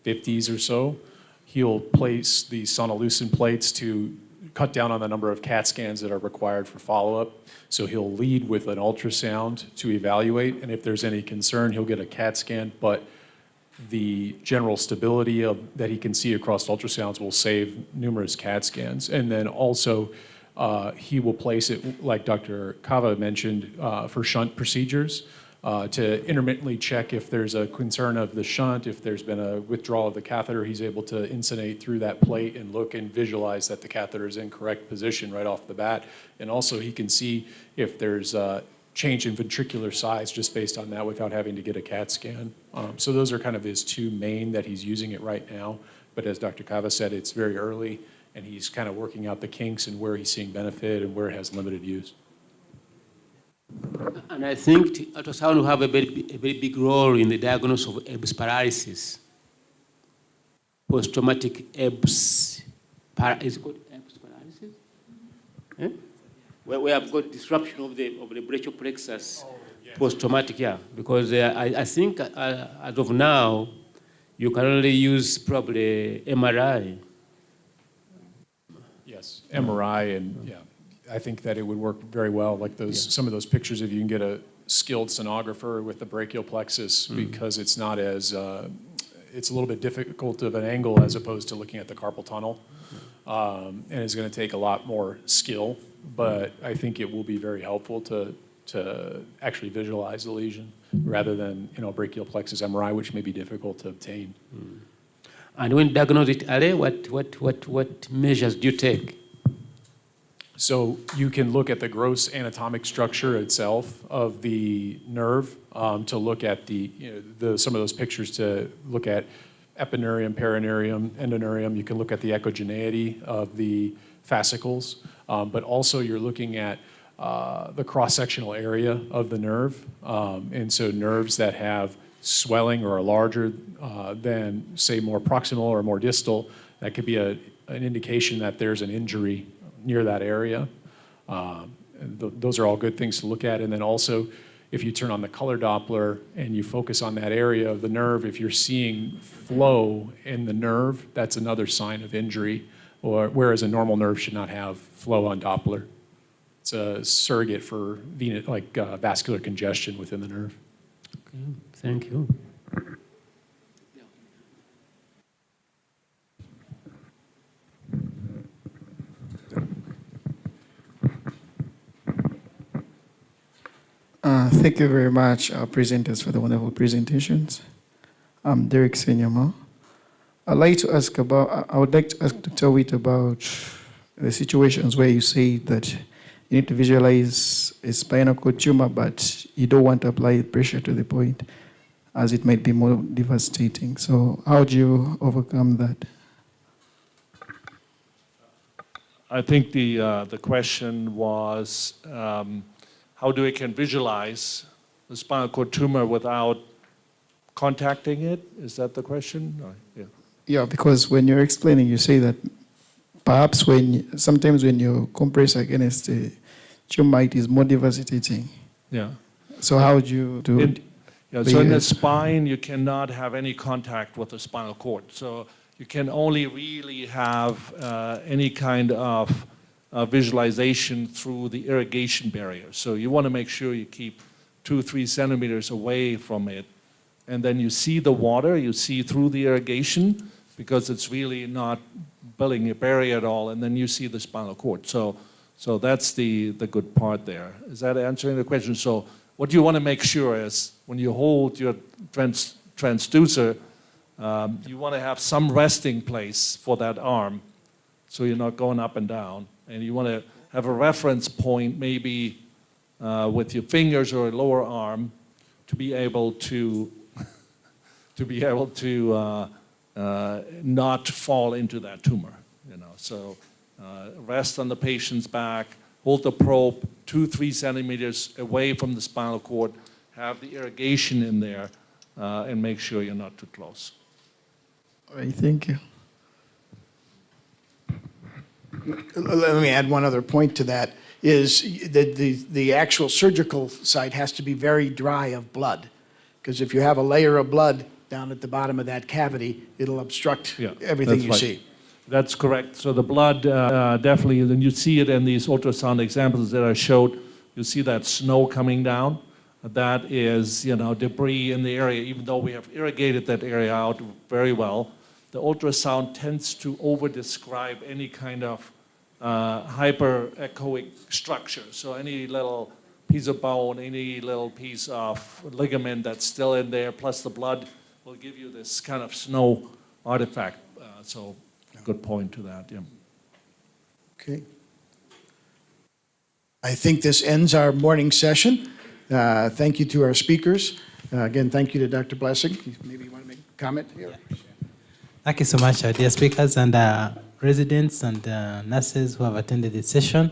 S6: 50s or so. He'll place these sonolucent plates to cut down on the number of CAT scans that are required for follow-up. So he'll lead with an ultrasound to evaluate, and if there's any concern, he'll get a CAT scan, but the general stability that he can see across ultrasounds will save numerous CAT scans. And then also, he will place it, like Dr. Cava mentioned, for shunt procedures, to intermittently check if there's a concern of the shunt, if there's been a withdrawal of the catheter. He's able to insunnate through that plate and look and visualize that the catheter is in correct position right off the bat. And also he can see if there's a change in ventricular size just based on that without having to get a CAT scan. So those are kind of his two main that he's using it right now. But as Dr. Cava said, it's very early, and he's kind of working out the kinks and where he's seeing benefit and where it has limited use.
S9: And I think ultrasound will have a very big role in the diagnosis of EBS paralysis. Post-traumatic EBS, is it called EBS paralysis? Eh? Where we have got disruption of the brachial plexus, post-traumatic, because I think as of now, you can only use probably MRI.
S6: Yes, MRI, and I think that it would work very well, like some of those pictures, if you can get a skilled sonographer with the brachial plexus, because it's not as, it's a little bit difficult of an angle as opposed to looking at the carpal tunnel, and it's going to take a lot more skill, but I think it will be very helpful to actually visualize the lesion rather than, brachial plexus MRI, which may be difficult to obtain.
S9: And when diagnosed it early, what measures do you take?
S6: So you can look at the gross anatomic structure itself of the nerve to look at some of those pictures, to look at epineurium, perineurium, endoneurium. You can look at the echogeneity of the fascicles, but also you're looking at the cross-sectional area of the nerve. And so nerves that have swelling or are larger than, say, more proximal or more distal, that could be an indication that there's an injury near that area. Those are all good things to look at. And then also, if you turn on the color Doppler and you focus on that area of the nerve, if you're seeing flow in the nerve, that's another sign of injury, whereas a normal nerve should not have flow on Doppler. It's a surrogate for vascular congestion within the nerve.
S9: Okay, thank you.
S10: Thank you very much, presenters, for the wonderful presentations. I'm Derek Senyama. I would like to ask Dr. Witt about the situations where you say that you need to visualize a spinal cord tumor, but you don't want to apply pressure to the point, as it might be more devastating. So how do you overcome that?
S5: I think the question was, how do we can visualize the spinal cord tumor without contacting it? Is that the question? Or, yeah.
S10: Yeah, because when you're explaining, you say that perhaps sometimes when you compress against the tumor, it is more devastating.
S5: Yeah.
S10: So how would you do it?
S5: So in the spine, you cannot have any contact with the spinal cord. So you can only really have any kind of visualization through the irrigation barrier. So you want to make sure you keep 2-3 centimeters away from it. And then you see the water, you see through the irrigation, because it's really not building a barrier at all, and then you see the spinal cord. So that's the good part there. Is that answering the question? So what you want to make sure is when you hold your transducer, you want to have some resting place for that arm, so you're not going up and down. And you want to have a reference point, maybe with your fingers or a lower arm, to be able to not fall into that tumor. So rest on the patient's back, hold the probe 2-3 centimeters away from the spinal cord, have the irrigation in there, and make sure you're not too close.
S10: All right, thank you.
S4: Let me add one other point to that, is that the actual surgical site has to be very dry of blood, because if you have a layer of blood down at the bottom of that cavity, it'll obstruct everything you see.
S5: That's correct. So the blood definitely, and you see it in these ultrasound examples that I showed, you see that snow coming down. That is, debris in the area, even though we have irrigated that area out very well. The ultrasound tends to over-describe any kind of hyper-echoic structure. So any little piece of bone, any little piece of ligament that's still in there, plus the blood will give you this kind of snow artifact. So good point to that, yeah.
S4: Okay. I think this ends our morning session. Thank you to our speakers. Again, thank you to Dr. Blessing. Maybe you want to make a comment here?
S8: Thank you so much, dear speakers and residents and nurses who have attended this session.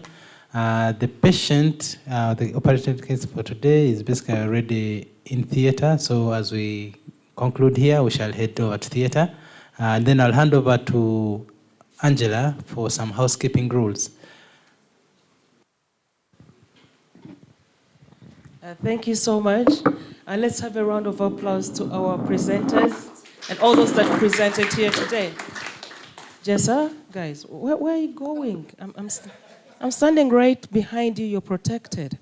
S8: The patient, the operative case for today is basically already in theater. So as we conclude here, we shall head over to theater. And then I'll hand over to Angela for some housekeeping rules.
S2: Thank you so much. Let's have a round of applause to our presenters and all those that presented here today. Jessa, guys, where are you going? I'm standing right behind you. You're protected.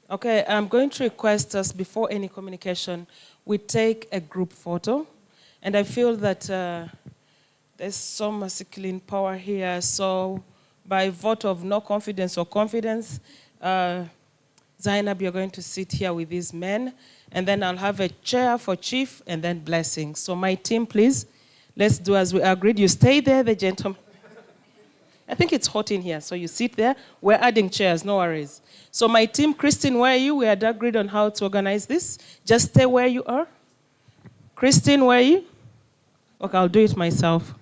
S2: Okay, I'm going to request us, before any communication, we take a group photo. And I feel that there's some masculine power here. So by vote of no confidence or confidence, Zainab, you're going to sit here with these men. And then I'll have a chair for Chief and then blessing. So my team, please, let's do as we agreed. You stay there, the gentleman. I think it's hot in here, so you sit there. We're adding chairs, no worries. So my team, Christine, where are you? We had agreed on how to organize this. Just stay where you are. Christine, where are you? Okay, I'll do it myself.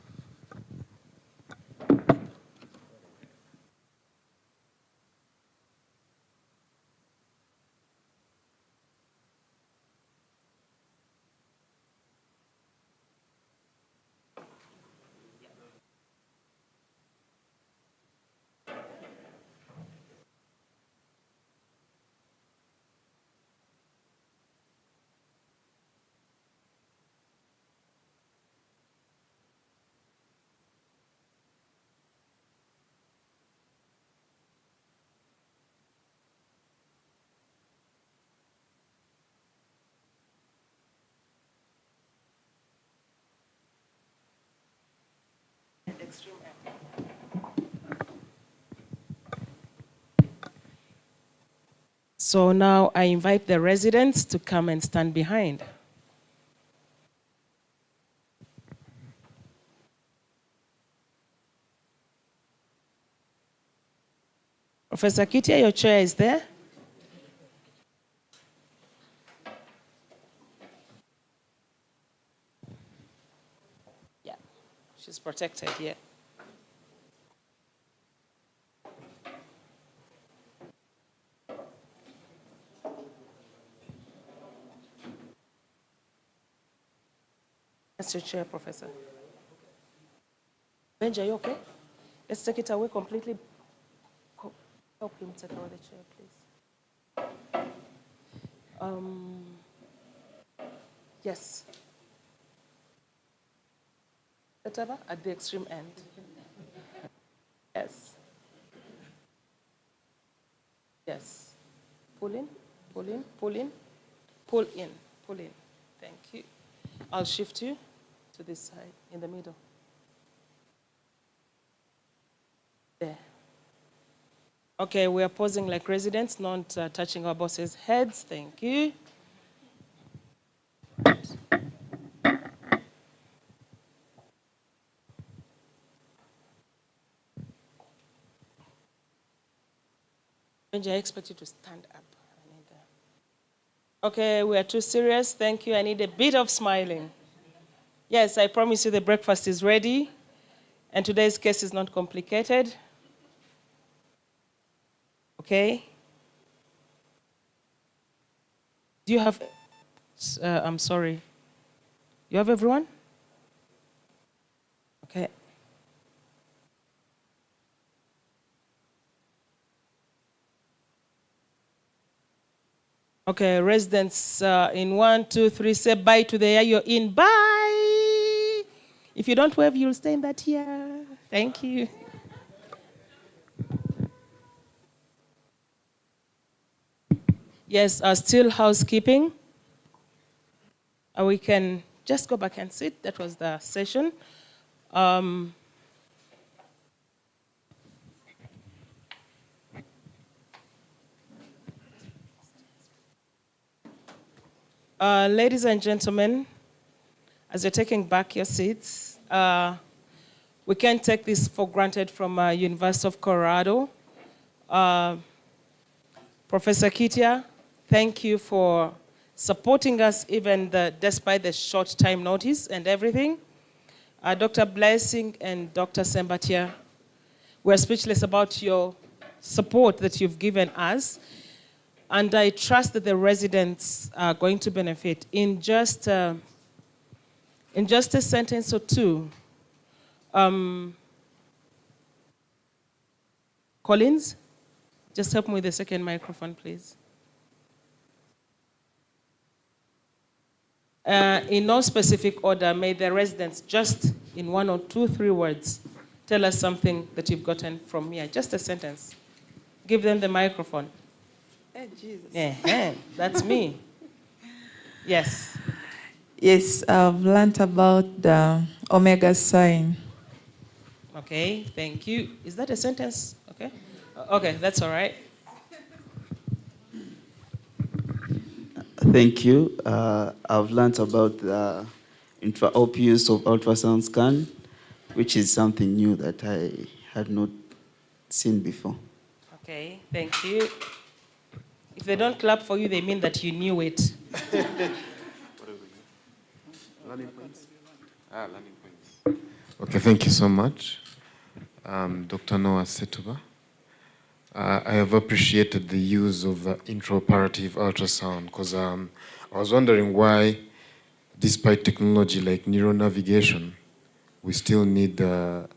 S2: So now I invite the residents to come and stand behind. Professor Kitia, your chair is there. Yeah, she's protected, yeah. That's your chair, Professor. Benji, are you okay? Let's take it away completely. Help him take away the chair, please. Yes. Whatever, at the extreme end. Yes. Yes. Pull in, pull in, pull in, pull in, pull in. Thank you. I'll shift you to this side, in the middle. There. Okay, we are posing like residents, not touching our bosses' heads. Thank you. Benji, I expect you to stand up. Okay, we are too serious. Thank you. I need a bit of smiling. Yes, I promise you the breakfast is ready, and today's case is not complicated. Okay? Do you have, I'm sorry. You have everyone? Okay. Okay, residents in 1, 2, 3, say bye to the year you're in. Bye! If you don't wave, you'll stay in that year. Thank you. Yes, still housekeeping. We can just go back and sit. That was the session. Ladies and gentlemen, as you're taking back your seats, we can't take this for granted from University of Colorado. Professor Kitia, thank you for supporting us even despite the short time notice and everything. Dr. Blessing and Dr. Sembatia, we're speechless about your support that you've given us. And I trust that the residents are going to benefit. In just a sentence or two, Collins, just help me with the second microphone, please. In no specific order, may the residents just in 1 or 2, 3 words tell us something that you've gotten from me. Just a sentence. Give them the microphone.
S11: Hey, Jesus.
S2: Yeah, that's me. Yes.
S11: Yes, I've learned about the omega sign.
S2: Okay, thank you. Is that a sentence? Okay. Okay, that's all right.
S12: Thank you. I've learned about the intraop use of ultrasound scan, which is something new that I had not seen before.
S2: Okay, thank you. If they don't clap for you, they mean that you knew it.
S13: Learning points. Learning points. Okay, thank you so much. Dr. Noah Setuba. I have appreciated the use of intraoperative ultrasound because I was wondering why, despite technology like neuronavigation, we still need an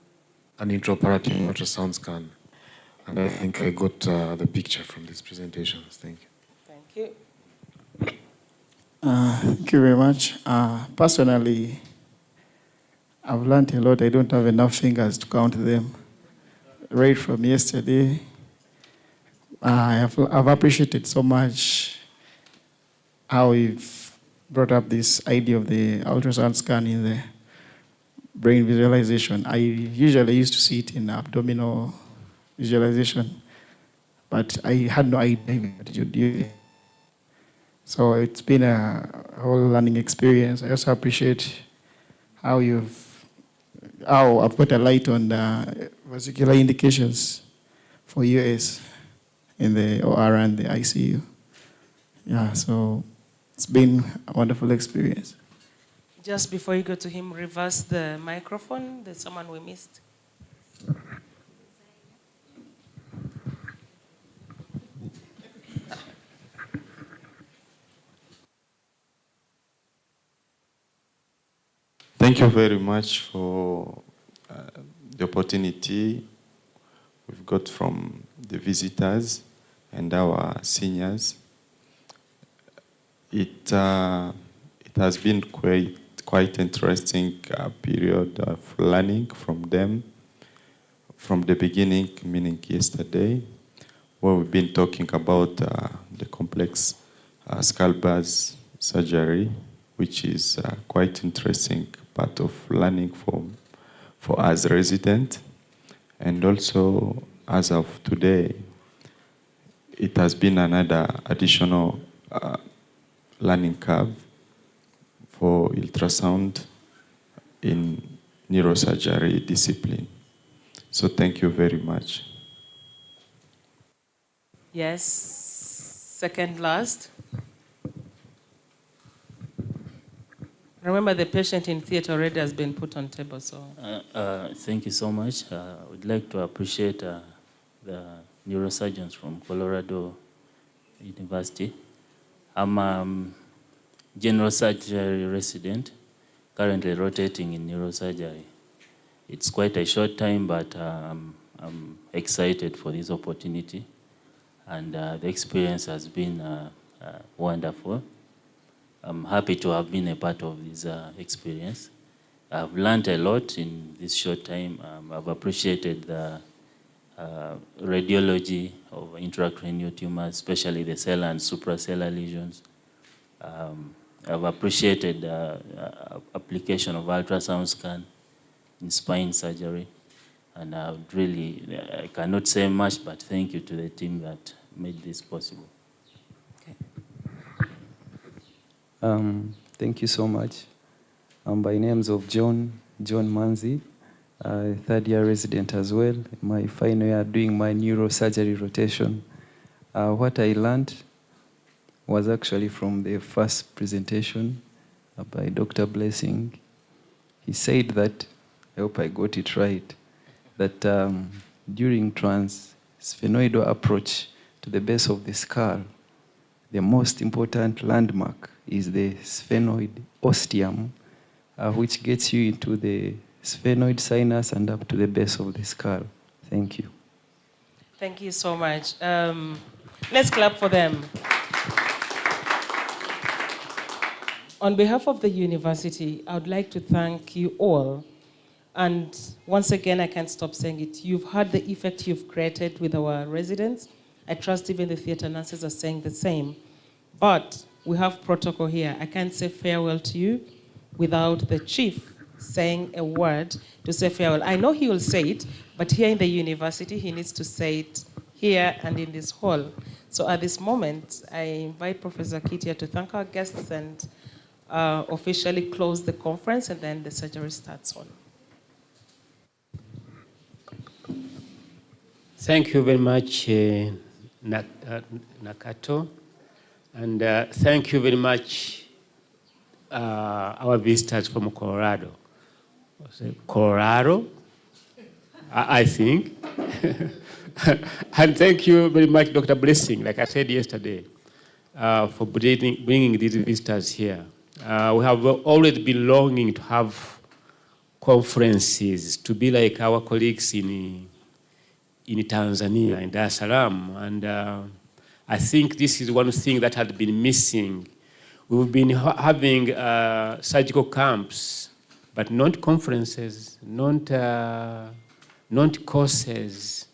S13: intraoperative ultrasound scan. And I think I got the picture from these presentations. Thank you.
S2: Thank you.
S10: Thank you very much. Personally, I've learned a lot. I don't have enough fingers to count them. Right from yesterday, I've appreciated so much how we've brought up this idea of the ultrasound scan in the brain visualization. I usually used to see it in abdominal visualization. but I had no idea that you do. So it's been a whole learning experience. I also appreciate how I've put a light on the vascular indications for US in the OR and the ICU. Yeah, so it's been a wonderful experience.
S2: Just before you go to him, reverse the microphone. There's someone we missed.
S13: Thank you very much for the opportunity we've got from the visitors and our seniors. It has been quite interesting period of learning from them from the beginning, meaning yesterday, where we've been talking about the complex skull base surgery, which is quite interesting part of learning for us residents. And also, as of today, it has been another additional learning curve for ultrasound in neurosurgery discipline. So thank you very much.
S2: Yes, second last. Remember, the patient in theater already has been put on table, so.
S14: Thank you so much. I would like to appreciate the neurosurgeons from Colorado University. I'm a general surgery resident, currently rotating in neurosurgery. It's quite a short time, but I'm excited for this opportunity. And the experience has been wonderful. I'm happy to have been a part of this experience. I've learned a lot in this short time. I've appreciated the radiology of intracranial tumors, especially the cell and supracellular lesions. I've appreciated the application of ultrasound scan in spine surgery. And I cannot say much, but thank you to the team that made this possible.
S15: Thank you so much. By names of John Manzi, third year resident as well. My final year doing my neurosurgery rotation. What I learned was actually from the first presentation by Dr. Blessing. He said that, I hope I got it right, that during transsphenoidal approach to the base of the skull, the most important landmark is the sphenoid ostium, which gets you into the sphenoid sinus and up to the base of the skull. Thank you.
S2: Thank you so much. Let's clap for them. On behalf of the university, I would like to thank you all. And once again, I can't stop saying it. You've had the effect you've created with our residents. I trust even the theater nurses are saying the same. But we have protocol here. I can't say farewell to you without the chief saying a word to say farewell. I know he will say it, but here in the university, he needs to say it here and in this hall. So at this moment, I invite Professor Kitia to thank our guests and officially close the conference, and then the surgery starts on.
S9: Thank you very much, Nakato. And thank you very much, our visitors from Colorado. Colorado, I think. And thank you very much, Dr. Blessing, like I said yesterday, for bringing these visitors here. We have always been longing to have conferences, to be like our colleagues in Tanzania, in Dar es Salaam. And I think this is one thing that had been missing. We've been having surgical camps, but not conferences, not courses.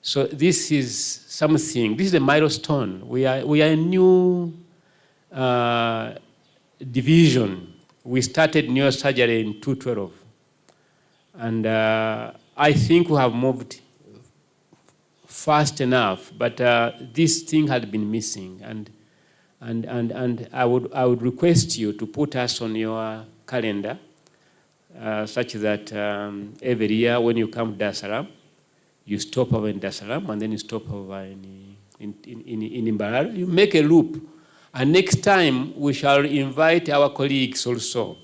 S9: So this is something, this is a milestone. We are a new division. We started neurosurgery in 2012. And I think we have moved fast enough, but this thing had been missing. And I would request you to put us on your calendar such that every year when you come to Dar es Salaam, you stop over in Dar es Salaam and then you stop over in Mbarara. You make a loop. And next time we shall invite our colleagues also,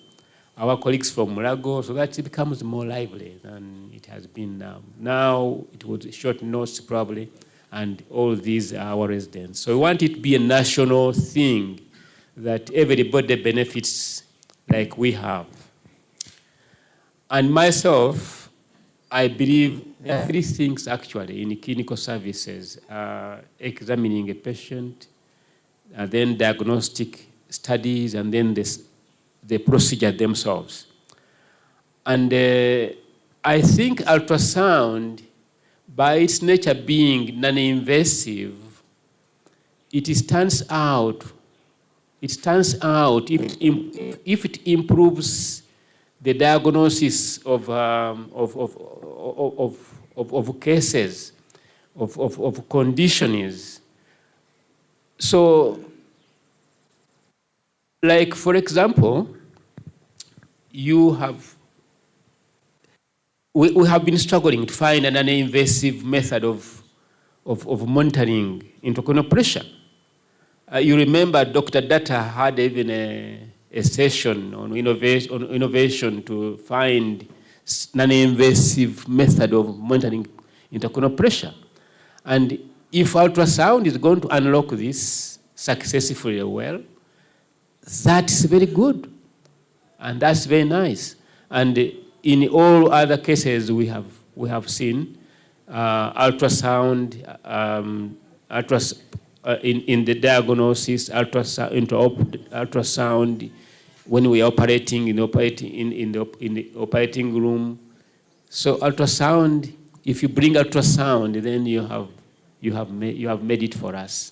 S9: our colleagues from Mulago, so that it becomes more lively than it has been now. Now it was short notes probably, and all these are our residents. So we want it to be a national thing that everybody benefits like we have. And myself, I believe there are 3 things actually in clinical services: examining a patient, then diagnostic studies, and then the procedure themselves. And I think ultrasound, by its nature being non-invasive, it stands out. It stands out if it improves the diagnosis of cases, of conditions. So, like for example, we have been struggling to find an invasive method of monitoring intracranial pressure. You remember Dr. Data had even a session on innovation to find non-invasive method of monitoring intracranial pressure. And if ultrasound is going to unlock this successfully well, that's very good. And that's very nice. And in all other cases we have seen, ultrasound, in the diagnosis, ultrasound when we are operating in the operating room. So ultrasound, if you bring ultrasound, then you have made it for us.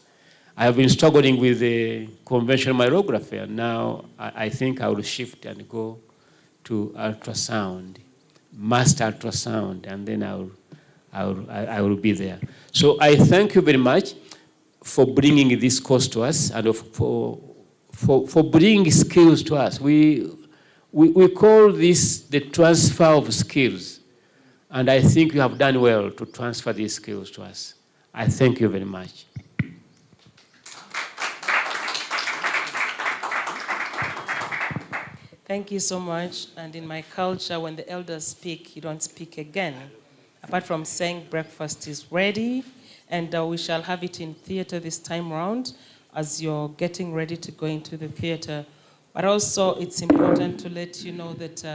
S9: I have been struggling with the conventional myrography, and now I think I will shift and go to ultrasound, master ultrasound, and then I will be there. So I thank you very much for bringing this course to us and for bringing skills to us. We call this the transfer of skills, and I think you have done well to transfer these skills to us. I thank you very much.
S2: Thank you so much. And in my culture, when the elders speak, you don't speak again. Apart from saying breakfast is ready, and we shall have it in theater this time round as you're getting ready to go into the theater. But also, it's important to let you know that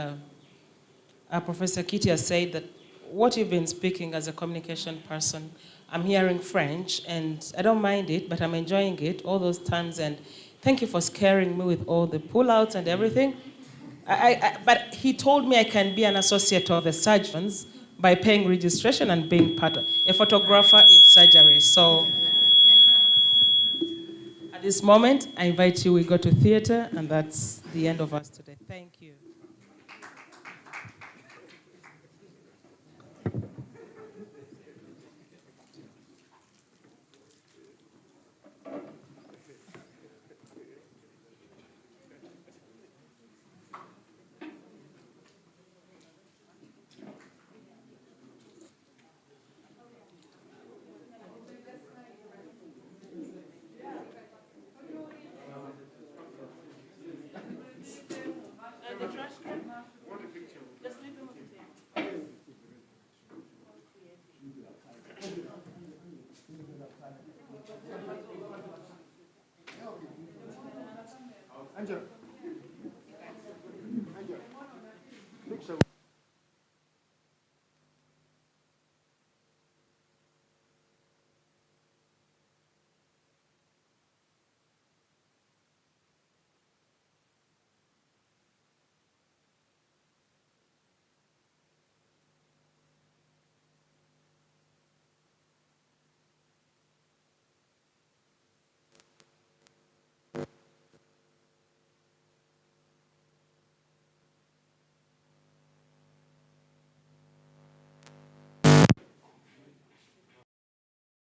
S2: Professor Kitty has said that what you've been speaking as a communication person, I'm hearing French, and I don't mind it, but I'm enjoying it, all those terms, and thank you for scaring me with all the pullouts and everything. But he told me I can be an associate of the surgeons by paying registration and being part of a photographer in surgery. So at this moment, I invite you, we go to theater, and that's the end of us today. Thank you.
S4: Angela.